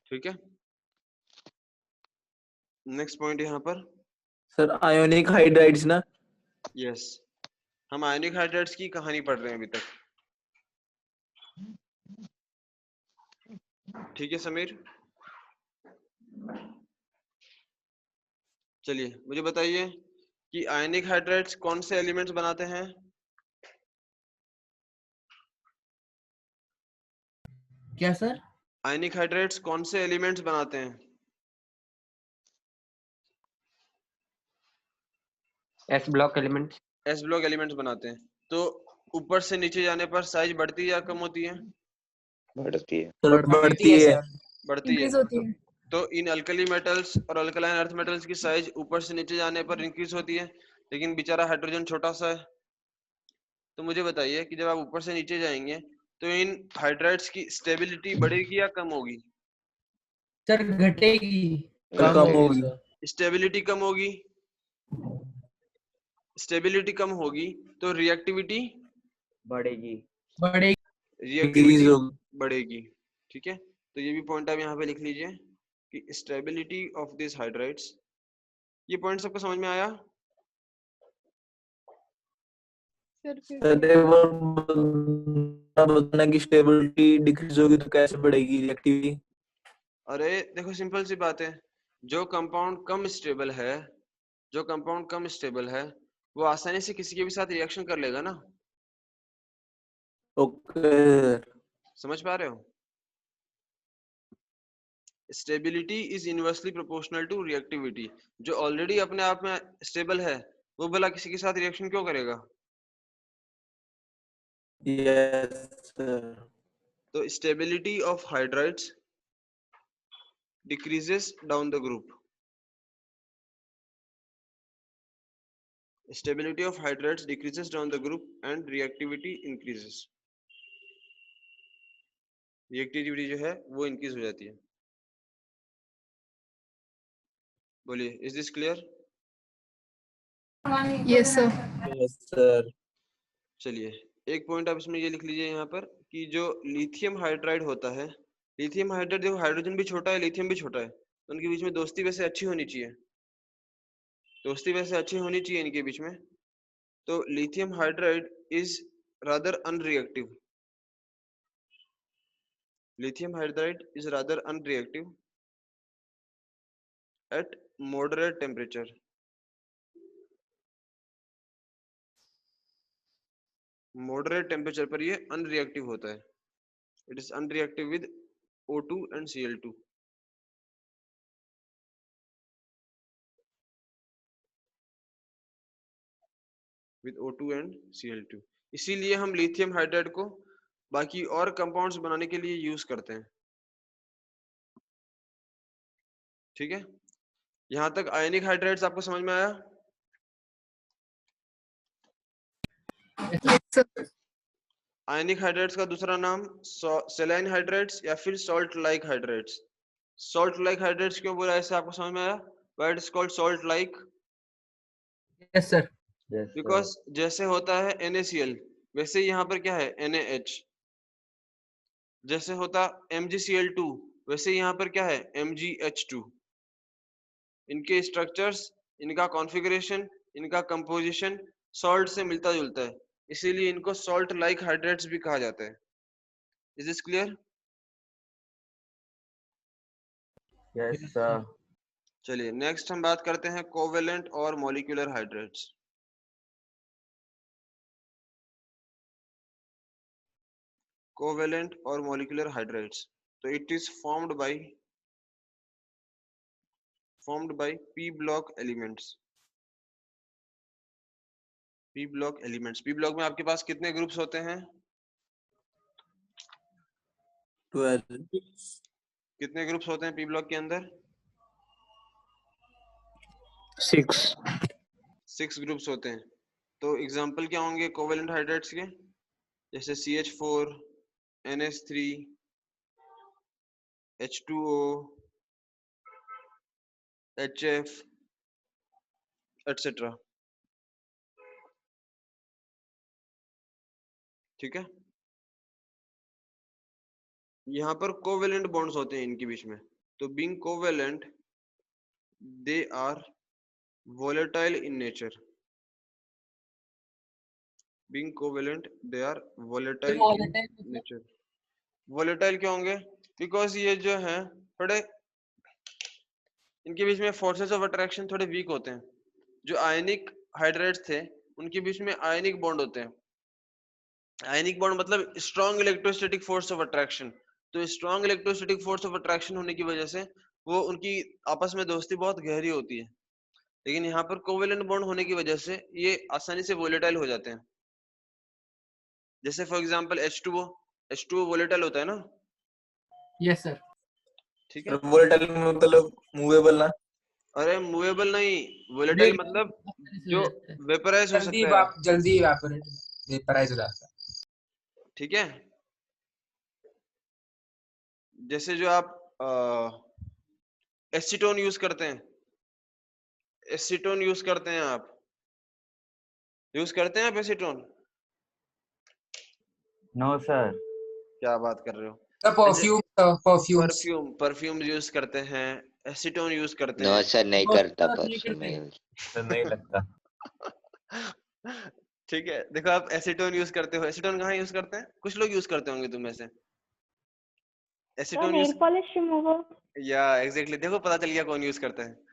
ठीक है। नेक्स्ट पॉइंट यहाँ पर, सर आयोनिक हाइड्राइड्स ना। यस, हम आयनिक हाइड्राइड्स की कहानी पढ़ रहे हैं अभी तक, ठीक है समीर। चलिए मुझे बताइए कि आयनिक हाइड्राइड्स कौन से एलिमेंट्स बनाते हैं? क्या सर? आयनिक हाइड्राइड्स कौन से एलिमेंट्स बनाते हैं? S block elements। S block elements बनाते हैं। तो ऊपर से नीचे जाने पर साइज बढ़ती है या कम होती है? बढ़ती है, सर बढ़ती है। बढ़ती है। इंक्रीज होती है। तो इन अल्कली मेटल्स और अल्कलाइन अर्थ मेटल्स की साइज ऊपर से नीचे जाने पर इंक्रीज होती है, लेकिन बेचारा हाइड्रोजन छोटा सा है। तो मुझे बताइए कि जब आप ऊपर से नीचे जाएंगे तो इन हाइड्राइड्स की स्टेबिलिटी बढ़ेगी या कम होगी? सर घटेगी। कम होगी। स्टेबिलिटी कम होगी, स्टेबिलिटी कम होगी तो रिएक्टिविटी बढ़ेगी, बढ़ेगी। रिएक्टिविटी बढ़ेगी, ठीक है। तो ये भी पॉइंट आप यहाँ पे लिख लीजिए कि स्टेबिलिटी ऑफ दिस हाइड्राइड्स। ये पॉइंट सबको समझ में आया? सर फिर सर से- एक बार बताना कि स्टेबिलिटी डिक्रीज होगी तो कैसे बढ़ेगी रिएक्टिविटी? अरे देखो सिंपल सी बात है, जो कंपाउंड कम स्टेबल है, जो कंपाउंड कम स्टेबल है वो आसानी से किसी के भी साथ रिएक्शन कर लेगा ना। ओके समझ पा रहे हो? Stability is inversely proportional to reactivity. जो ऑलरेडी अपने आप में स्टेबल है वो भला किसी के साथ रिएक्शन क्यों करेगा? यस सर तो stability of hydrides decreases down the group. Stability of hydrates decreases down the group and reactivity increases. Reactivity जो है वो increase हो जाती है। बोलिए, is this clear? Yes, sir. Yes sir चलिए एक पॉइंट आप इसमें ये लिख लीजिए यहाँ पर कि जो लिथियम हाइड्राइड होता है, लिथियम हाइड्राइड देखो हाइड्रोजन भी छोटा है लिथियम भी छोटा है, तो उनके बीच में दोस्ती वैसे अच्छी होनी चाहिए, दोस्ती वैसे अच्छी होनी चाहिए इनके बीच में। तो lithium hydride is rather unreactive, lithium hydride is rather unreactive at moderate temperature. Moderate temperature पर ये unreactive होता है. It is unreactive with O2 and Cl2. With O2 and Cl2. इसीलिए हम लिथियम हाइड्राइड को बाकी और कंपाउंड्स बनाने के लिए यूज करते हैं। ठीक है, यहां तक आयनिक हाइड्राइड्स आपको समझ में आया? आयनिक हाइड्राइड्स का दूसरा नाम सेलाइन हाइड्राइड्स या फिर salt like hydrides. Salt like hydrides क्यों बोला, ऐसे आपको समझ में आया? Why it is called salt like? Yes sir. Because जैसे होता है NaCl वैसे यहाँ पर क्या है NaH, जैसे होता MgCl2 वैसे यहाँ पर क्या है MgH2। इनके स्ट्रक्चर्स, इनका कॉन्फ़िगरेशन, इनका कंपोजिशन सॉल्ट से मिलता जुलता है, इसीलिए इनको सॉल्ट लाइक हाइड्रेट्स भी कहा जाता है। Is this clear? Yes sir. चलिए नेक्स्ट हम बात करते हैं कोवेलेंट और मॉलिक्यूलर हाइड्रेट्स। कोवेलेंट और मॉलिक्यूलर हाइड्रेट्स, तो it is formed by p block elements। p block elements, p block में आपके पास कितने ग्रुप्स होते हैं? 12 कितने ग्रुप्स होते हैं p block के अंदर? 6 ग्रुप्स होते हैं। तो एग्जांपल क्या होंगे कोवेलेंट हाइड्रेट्स के? जैसे CH4, NH3, H2O, HF etc। ठीक है, यहाँ पर कोवेलेंट बॉन्ड्स होते हैं इनके बीच में। तो being covalent they are volatile in nature। being covalent they are volatile in nature। volatile क्यों होंगे? बिकॉज ये जो है थोड़े इनके बीच में फोर्सेस ऑफ अट्रैक्शन थोड़े वीक होते हैं। जो आयनिक हाइड्राइड्स थे उनके बीच में आयनिक बॉन्ड होते हैं। आयनिक बॉन्ड मतलब strong electrostatic force of attraction. तो strong electrostatic force of attraction होने की वजह से वो उनकी आपस में दोस्ती बहुत गहरी होती है। लेकिन यहाँ पर कोवेलेंट बॉन्ड होने की वजह से ये आसानी से वोलेटाइल हो जाते हैं। जैसे फॉर एग्जांपल H2O वोलेटाइल होता है ना? Yes sir. ठीक है, वोलेटाइल मतलब मूवेबल ना? अरे मूवेबल नहीं, वोलेटाइल मतलब जो वेपराइज हो सकता है, जल्दी वेपराइज हो जाता है। ठीक है, जैसे जो आप एसीटोन यूज करते हैं, एसीटोन यूज करते हैं, आप यूज करते हैं आप एसीटोन? No sir. क्या बात कर रहे हो? परफ्यूम यूज करते हैं, एसीटोन यूज करते हैं। नो सर नहीं करता परफ्यूम नहीं लगता। ठीक है, देखो आप एसीटोन यूज करते हो, एसीटोन कहाँ यूज करते हैं? कुछ लोग यूज करते होंगे तुम में से acetone use. Nail polish remover. या एग्जैक्टली, देखो पता चल गया कौन यूज करता है।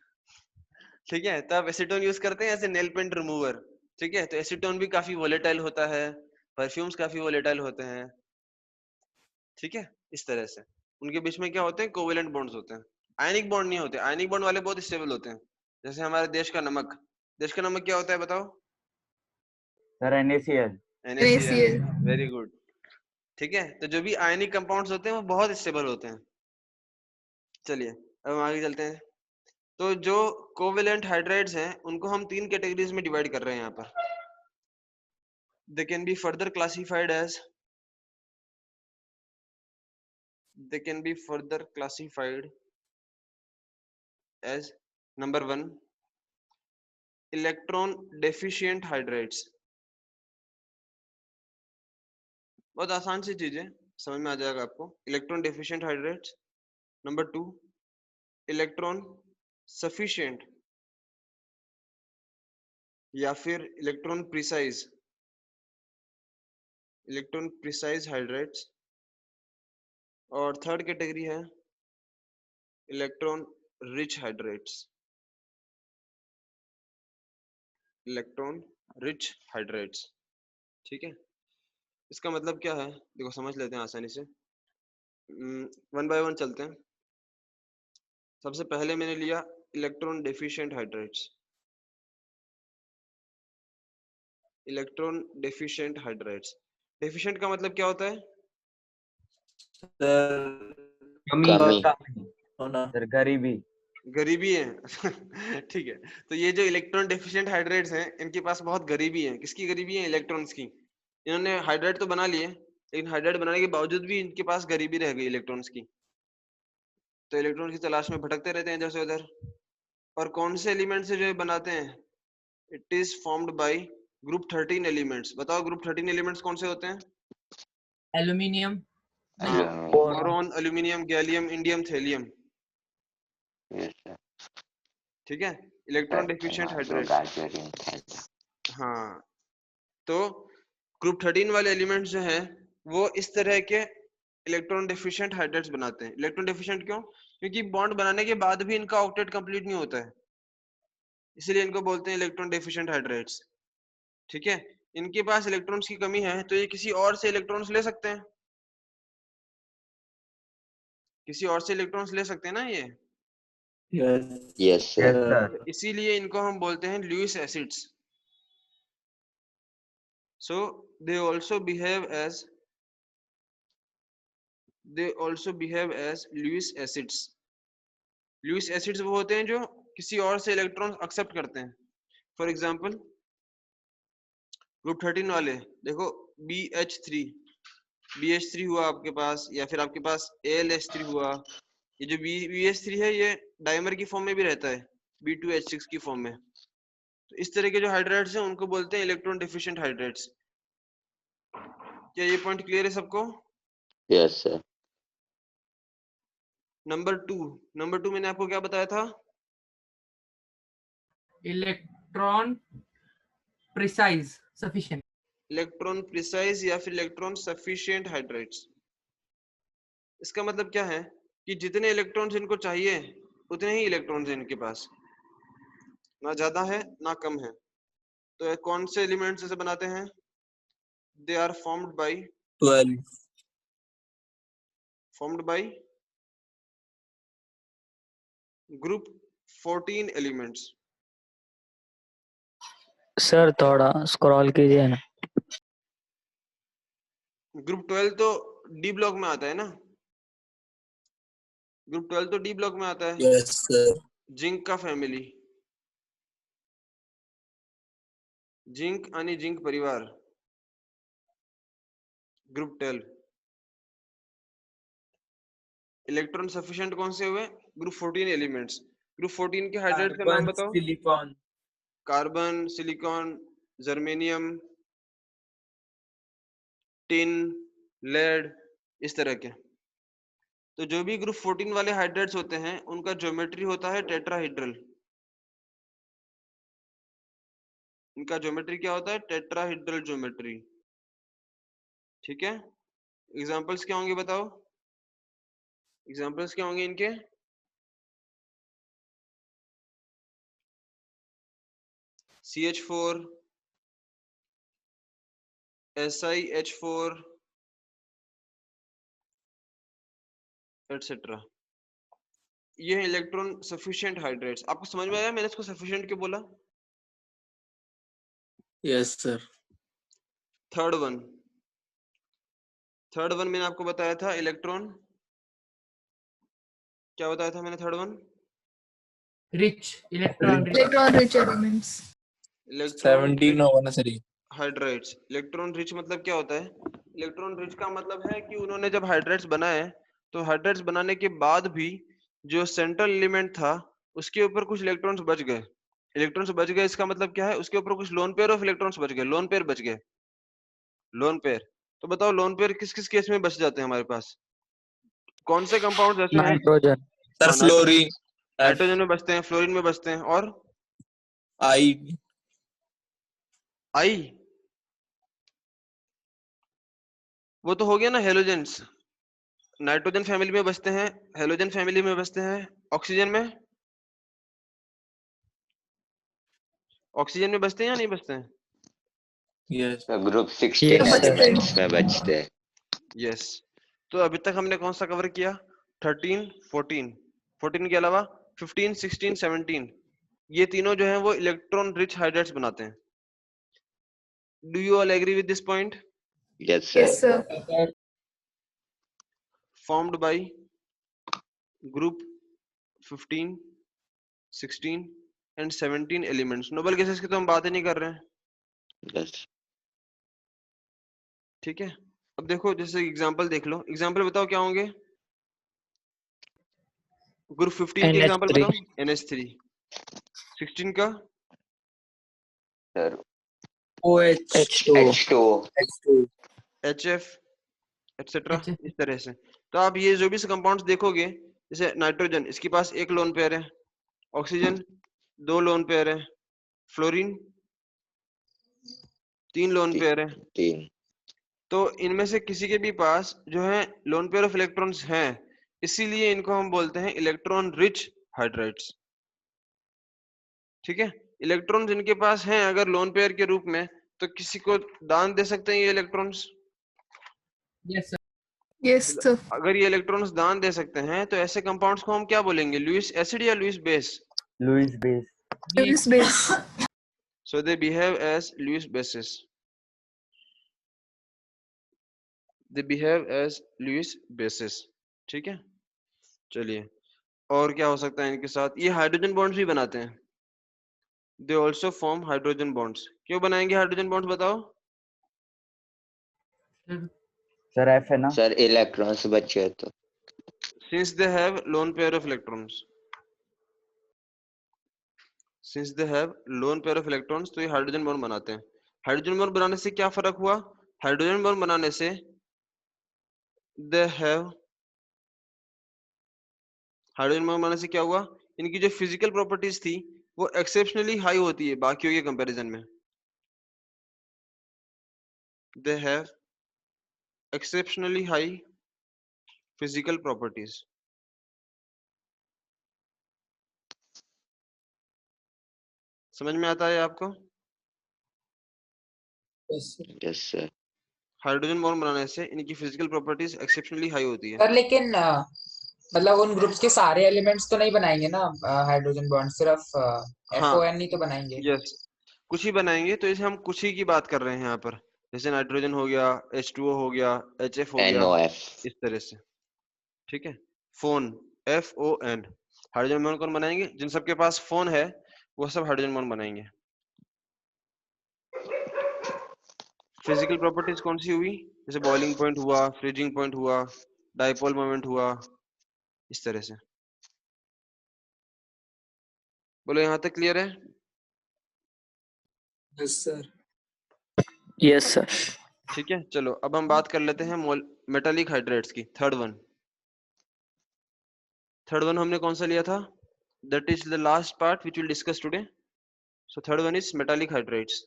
ठीक है, तो आप एसीटोन यूज करते हैं ऐसे नेल पेंट रिमूवर, ठीक है, तो एसीटोन भी काफी वोलेटाइल होता है, परफ्यूम्स काफी वोलेटाइल होते हैं। ठीक है, इस तरह से उनके बीच में क्या होते हैं, कोवेलेंट बॉन्ड्स होते हैं, आयनिक बॉन्ड नहीं होते। आयनिक बॉन्ड वाले बहुत स्टेबल होते हैं, जैसे हमारे देश का नमक। देश का नमक क्या होता है बताओ? Sir NaCl। NaCl, very good. ठीक है, तो जो भी आयनिक कंपाउंड्स होते हैं वो बहुत स्टेबल होते हैं। चलिए अब हम आगे चलते हैं। तो जो कोवेलेंट हाइड्राइड्स हैं उनको हम 3 कैटेगरीज में डिवाइड कर रहे हैं यहाँ पर। They can be further classified as number 1 electron deficient hydrides. बहुत आसान सी चीज है, समझ में आ जाएगा आपको। Electron deficient hydrides. Number 2 electron sufficient या फिर इलेक्ट्रॉन प्रिसाइज हाइड्राइड्स। और थर्ड कैटेगरी है इलेक्ट्रॉन रिच हाइड्राइड्स। ठीक है, इसका मतलब क्या है देखो, समझ लेते हैं आसानी से। वन बाय वन चलते हैं। सबसे पहले मैंने लिया इलेक्ट्रॉन डेफिशिएंट हाइड्राइड्स। डेफिशिएंट का मतलब क्या होता है? कमी। सर गरीबी। गरीबी है ठीक है, तो ये जो इलेक्ट्रॉन डेफिशिएंट हाइड्राइड्स हैं इनके पास बहुत गरीबी है। किसकी गरीबी है? इलेक्ट्रॉन्स की। इन्होंने हाइड्राइड तो बना लिए, लेकिन हाइड्राइड बनाने के बावजूद भी इनके पास गरीबी रह गई इलेक्ट्रॉन्स की। तो इलेक्ट्रॉन की तलाश में भटकते रहते हैं इधर से उधर। और कौन से एलिमेंट से जो ये बनाते हैं? It is formed by group 13 elements. बताओ ग्रुप 13 एलिमेंट्स कौन से होते हैं? Aluminium, boron, aluminium, gallium, indium, thallium. ठीक है, इलेक्ट्रॉन डेफिशिएंट हाइड्राइड्स। हाँ, तो ग्रुप 13 वाले एलिमेंट्स जो हैं वो इस तरह के इलेक्ट्रॉन डेफिशिएंट हाइड्राइड्स बनाते हैं। इलेक्ट्रॉन डेफिशिएंट क्यों? क्योंकि बॉन्ड बनाने के बाद भी इनका ऑक्टेट कंप्लीट नहीं होता है, इसलिए इनको बोलते हैं इलेक्ट्रॉन डेफिशिएंट हाइड्राइड्स। ठीक है, इनके पास इलेक्ट्रॉन्स की कमी है तो ये किसी और से इलेक्ट्रॉन्स ले सकते हैं, ना ये। Yes sir. इसीलिए इनको हम बोलते हैं Lewis acids. So they also behave as Lewis acids. Lewis acids वो होते हैं जो किसी और से इलेक्ट्रॉन एक्सेप्ट करते हैं। फॉर एग्जाम्पल ग्रुप 13 वाले देखो, BH3 हुआ आपके पास, या फिर आपके पास AlH3 हुआ। ये जो BH3 है ये डाइमर की फॉर्म में भी रहता है, B2H6 की फॉर्म में। तो इस तरह के जो हाइड्राइड्स हैं उनको बोलते हैं इलेक्ट्रॉन डेफिशिएंट हाइड्राइड्स। क्या ये पॉइंट क्लियर है सबको? Yes sir. नंबर टू मैंने आपको क्या बताया था? Electron precise sufficient. Electron precise या फिर इलेक्ट्रॉन सफिशिएंट हाइड्राइड्स। इसका मतलब क्या है कि जितने इलेक्ट्रॉन्स इनको चाहिए उतने ही इलेक्ट्रॉन्स हैं इनके पास, ना ज्यादा है ना कम है। तो ये कौन से एलिमेंट्स से बनाते हैं? They are formed by 12 group 14 elements. Sir थोड़ा स्क्रॉल कीजिए ना। ग्रुप 12 तो डी ब्लॉक में आता है ना, ग्रुप 12 तो डी ब्लॉक में आता है। Yes sir. जिंक का फैमिली, जिंक आणि जिंक परिवार, ग्रुप 12। इलेक्ट्रॉन सफिशिएंट कौन से हुए? Group 14 elements. ग्रुप 14 के हाइड्राइड का नाम बताओ। Silicon, carbon, silicon, germanium, tin, lead, इस तरह के। तो जो भी ग्रुप 14 वाले हाइड्राइड्स होते हैं उनका ज्योमेट्री होता है टेट्राहेड्रल। इनका ज्योमेट्री क्या होता है? Tetrahedral geometry. ठीक है, एग्जांपल्स क्या होंगे बताओ? एग्जांपल्स क्या होंगे इनके? CH4, SiH4 etcetera. ये है इलेक्ट्रॉन सफिशिएंट हाइड्रेट्स। आपको समझ में आया मैंने इसको सफिशिएंट क्यों बोला? Yes sir. थर्ड वन मैंने आपको बताया था इलेक्ट्रॉन, क्या बताया था मैंने? Third one rich electron rich elements. Electron 17 होगा ना सर ये? हाइड्रेट्स। इलेक्ट्रॉन रिच मतलब क्या होता है? इलेक्ट्रॉन रिच का मतलब है कि उन्होंने जब हाइड्रेट्स बनाए तो हाइड्रेट्स बनाने के बाद भी जो सेंट्रल एलिमेंट था उसके ऊपर कुछ इलेक्ट्रॉन्स बच गए। इलेक्ट्रॉन्स बच गए इसका मतलब क्या है? उसके ऊपर कुछ लोन पेयर ऑफ इलेक्ट्रॉन्स बच गए, लोन पेयर बच गए। लोन पेयर, तो बताओ लोन पेयर किस किस केस में बच जाते हैं हमारे पास? कौन से कंपाउंड ऐसे हैं? नाइट्रोजन। सर हाँ, फ्लोरीन, नाइट्रोजन में बचते हैं, फ्लोरीन में बचते हैं, और आई, आई वो तो हो गया ना हेलोजेंस। नाइट्रोजन फैमिली में बचते हैं, हेलोजन फैमिली में बचते हैं, ऑक्सीजन में बचते हैं या नहीं बचते हैं? यस ग्रुप 16 एलिमेंट्स में बचते हैं। यस। तो अभी तक हमने कौन सा कवर किया? 13, 14 के अलावा 15, 16, 17 ये तीनों जो हैं वो इलेक्ट्रॉन रिच हाइड्रेट्स बनाते हैं। Do you all agree with this point? Yes sir. formed by group 15, 16 and 17 elements। Noble gases की तो हम बात ही नहीं कर रहे हैं, यस ठीक है। अब देखो जैसे एग्जांपल देख लो, एग्जांपल बताओ क्या होंगे? ग्रुप 15 के एग्जांपल बताओ। NH3। 16 का sir OH H2O HF etcetera, इस तरह से। तो आप ये जो भी कंपाउंड्स देखोगे, जैसे नाइट्रोजन इसके पास एक लोन पेयर है, ऑक्सीजन 2 लोन पेयर है, फ्लोरीन 3 लोन पेयर है। 3 तो इनमें से किसी के भी पास जो है लोन पेयर ऑफ इलेक्ट्रॉन्स हैं, इसीलिए इनको हम बोलते हैं इलेक्ट्रॉन रिच हाइड्रेट्स, ठीक है। इलेक्ट्रॉन्स इनके पास हैं अगर लोन पेयर के रूप में, तो किसी को दान दे सकते हैं ये इलेक्ट्रॉन्स। Yes sir. अगर ये इलेक्ट्रॉन्स दान दे सकते हैं तो ऐसे कंपाउंड्स को हम क्या बोलेंगे? लुईस एसिड या Lewis base? Lewis base. Lewis base. So they behave as Lewis bases, they behave as Lewis bases, ठीक है। चलिए, और क्या हो सकता है इनके साथ? ये हाइड्रोजन बॉन्ड्स भी बनाते हैं, they also form hydrogen bonds. क्यों बनाएंगे हाइड्रोजन बॉन्ड्स बताओ? सर एफ है ना? सर इलेक्ट्रॉन्स बचे तो since they have lone pair of electrons, since they have lone pair of electrons, तो ये हाइड्रोजन बॉन्ड बनाते हैं। हाइड्रोजन बॉन्ड बनाने से क्या फर्क हुआ? हाइड्रोजन बॉन्ड बनाने से दे हैव, हाइड्रोजन बॉन्ड बनाने से क्या हुआ? इनकी जो फिजिकल प्रॉपर्टीज थी वो एक्सेप्शनली हाई होती है बाकियों के कंपैरिजन में। They have exceptionally high physical properties. समझ में आता है आपको? Yes sir. हाइड्रोजन बॉन्ड बनाने से इनकी फिजिकल प्रॉपर्टीज एक्सेप्शनली हाई होती है। सर लेकिन मतलब उन ग्रुप्स के सारे एलिमेंट्स तो नहीं बनाएंगे ना हाइड्रोजन बॉन्ड, सिर्फ FON ही तो बनाएंगे। यस, कुछ ही बनाएंगे, तो इसे हम कुछ ही की बात कर रहे हैं यहाँ पर। जैसे नाइट्रोजन हो गया, H2O हो गया, HF हो गया, NOF इस तरह से, ठीक है। फोन FON, हाइड्रोजन बॉन्ड कौन बनाएंगे? जिन सबके पास फोन है वो सब हाइड्रोजन बॉन्ड बनाएंगे। फिजिकल प्रॉपर्टीज कौन सी हुई? जैसे बॉइलिंग पॉइंट हुआ, फ्रीजिंग पॉइंट हुआ, डाइपोल मोमेंट हुआ, इस तरह से। बोलो यहाँ तक क्लियर है? Yes sir. Yes sir. ठीक है, चलो अब हम बात कर लेते हैं मेटालिक हाइड्रेट्स की। थर्ड वन हमने कौन सा लिया था? That is the last part which will discuss today. So third one is metallic hydrates.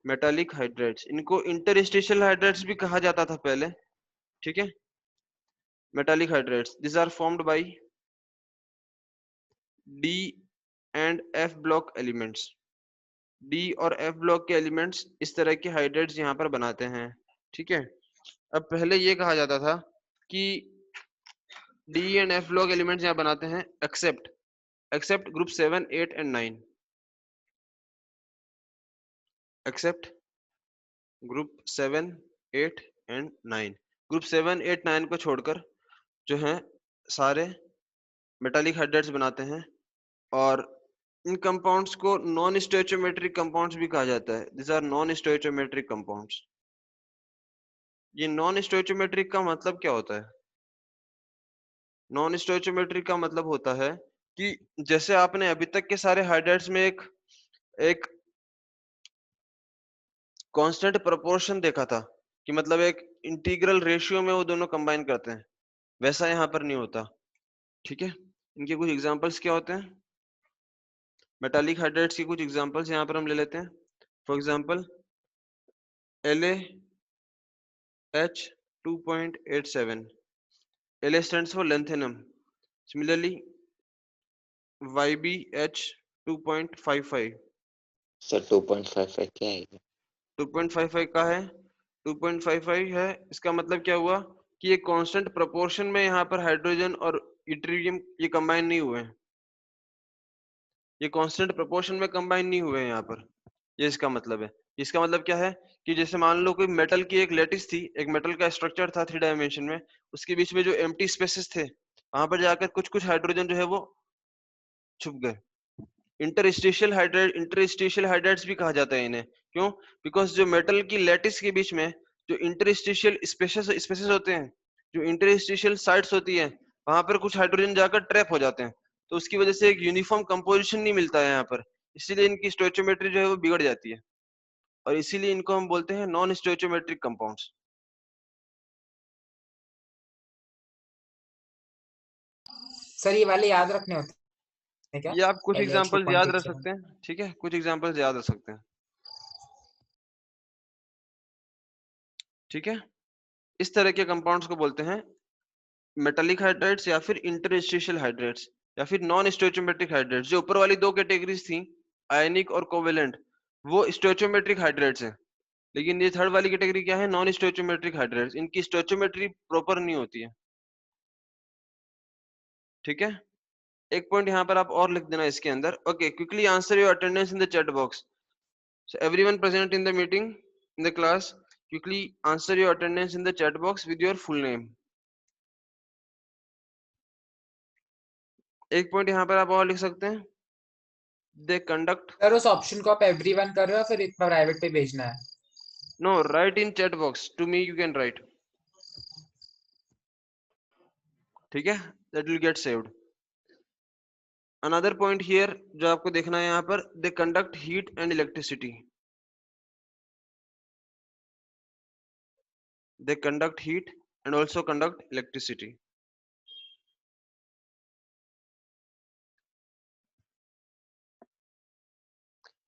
Metallic hydrates, इनको इंटरस्टेशियल हाइड्रेट्स भी कहा जाता था पहले, ठीक है। Metallic hydrates, this are formed by D and F block elements। D और F block के एलिमेंट्स इस तरह के हाइड्रेट्स यहाँ पर बनाते हैं। ठीक है, अब पहले ये कहा जाता था कि D and F block elements यहाँ बनाते हैं except group 7, 8 and 9, except group 7, 8 and 9। Group 7, 8, 9 को छोड़कर जो है सारे मेटालिक हाइड्रेट्स बनाते हैं, और इन कंपाउंड्स को नॉन स्टोइचोमेट्रिक कंपाउंड्स भी कहा जाता है। This are non stoichiometric compounds. ये नॉन स्टोइचोमेट्रिक का मतलब क्या होता है? नॉन स्टोइचोमेट्रिक का मतलब होता है कि जैसे आपने अभी तक के सारे हाइड्रेट्स में एक कांस्टेंट प्रोपोर्शन देखा था कि मतलब एक इंटीग्रल रेशियो में वो दोनों कंबाइन करते हैं, वैसा यहाँ पर नहीं होता। ठीक है, इनके कुछ एग्जांपल्स क्या होते हैं? मेटालिक हाइड्रेट्स की कुछ एग्जांपल्स यहाँ पर हम ले लेते हैं। For example LaH 2.87, La stands for lanthanum. Similarly YbH 2.55। Sir 2.55 क्या है? 2.55 का है, 2.55 है, इसका मतलब क्या हुआ कि ये कांस्टेंट प्रोपोर्शन में यहाँ पर हाइड्रोजन और यूट्रियम ये कंबाइन नहीं हुए हैं, ये कांस्टेंट प्रोपोर्शन में कंबाइन नहीं हुए हैं यहाँ पर, ये इसका मतलब है। इसका मतलब क्या है कि जैसे मान लो कोई मेटल की एक लैटिस थी, एक मेटल का स्ट्रक्चर था 3 डायमेंशन में, उसके बीच में जो एम्प्टी स्पेसेस थे वहां पर जाकर कुछ कुछ हाइड्रोजन जो है वो छुप गए। इंटरस्टिशियल हाइड्रेट्स भी कहा जाता है इन्हें। क्यों? बिकॉज जो मेटल की लैटिस के बीच में जो इंटरस्टिशियल स्पेसेस होते हैं, जो इंटरस्टिशियल साइट्स होती है, वहां पर कुछ हाइड्रोजन जाकर ट्रैप हो जाते हैं, तो उसकी वजह से एक यूनिफॉर्म कंपोजिशन नहीं मिलता है यहाँ पर, इसीलिए इनकी स्टोइचोमेट्री जो है वो बिगड़ जाती है, और इसीलिए इनको हम बोलते हैं नॉन स्टोइचोमेट्रिक कंपाउंड्स। सर ये वाले याद रखने होते हैं क्या? ये आप कुछ LH एग्जांपल्स याद रख 2.87। सकते हैं, ठीक है, कुछ एग्जांपल्स याद रख सकते हैं। ठीक है, इस तरह के कंपाउंड्स को बोलते हैं मेटालिक हाइड्रेट्स या फिर इंटरस्टिशियल हाइड्रेट्स या फिर नॉन स्टोइचोमेट्रिक हाइड्रेट्स। जो ऊपर वाली 2 कैटेगरीज थी, आयनिक और कोवेलेंट, वो स्टोइचोमेट्रिक हाइड्रेट्स हैं, लेकिन ये थर्ड वाली कैटेगरी क्या है? Non stoichiometric hydrates. इनकी स्टोइचोमेट्री प्रॉपर नहीं होती है। ठीक है, एक पॉइंट यहाँ पर आप और लिख देना इसके अंदर। Okay, quickly answer your attendance in the chat box. So everyone present in the meeting in the class, quickly answer your attendance in the chat box with your full name. एक point यहाँ पर आप और लिख सकते हैं, they conduct. Sir उस option को आप एवरीवन कर रहे हो फिर इतना प्राइवेट पे भेजना है? No, write in chat box to me, you can write. ठीक है, that will get saved. Another point here जो आपको देखना है यहाँ पर, they conduct heat and electricity, they conduct heat and also conduct electricity।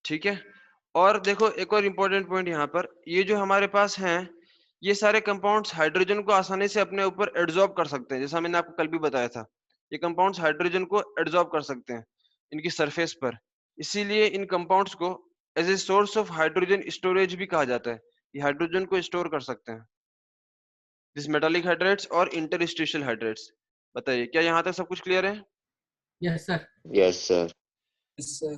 ठीक है, और देखो एक और इम्पोर्टेंट पॉइंट यहाँ पर, ये जो हमारे पास हैं ये सारे कंपाउंड्स हाइड्रोजन को आसानी से अपने ऊपर एड्सॉर्ब कर सकते हैं, जैसा मैंने आपको कल भी बताया था। ये कंपाउंड्स हाइड्रोजन को एड्सॉर्ब कर सकते हैं इनकी सरफेस पर, इसीलिए इन कंपाउंड्स को as a source of hydrogen storage भी कहा जाता है। ये हाइड्रोजन को स्टोर कर सकते हैं, दिस मेटालिक हाइड्रेट्स और इंटरस्टिशियल हाइड्रेट्स। बताइए क्या यहाँ तक सब कुछ क्लियर है? Yes sir. Yes sir. Sir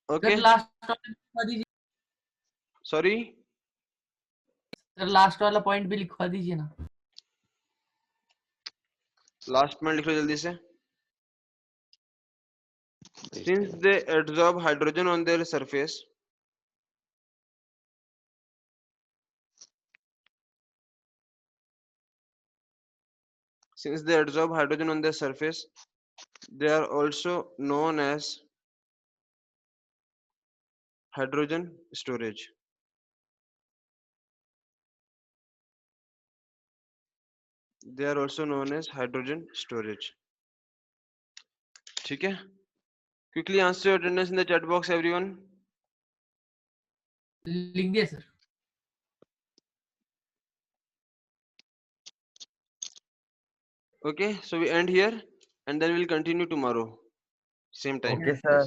okay, last लिखवा दीजिए सॉरी सर, लास्ट वाला पॉइंट भी लिखवा दीजिए ना। लास्ट में लिख लो जल्दी से। Since they absorb hydrogen on their surface, they are also known as hydrogen storage। They are also known as hydrogen storage। ठीक है, quickly answer your attendance in the chat box everyone। लिख दिया sir. Okay, so we end here and then we'll continue tomorrow same time। Okay sir।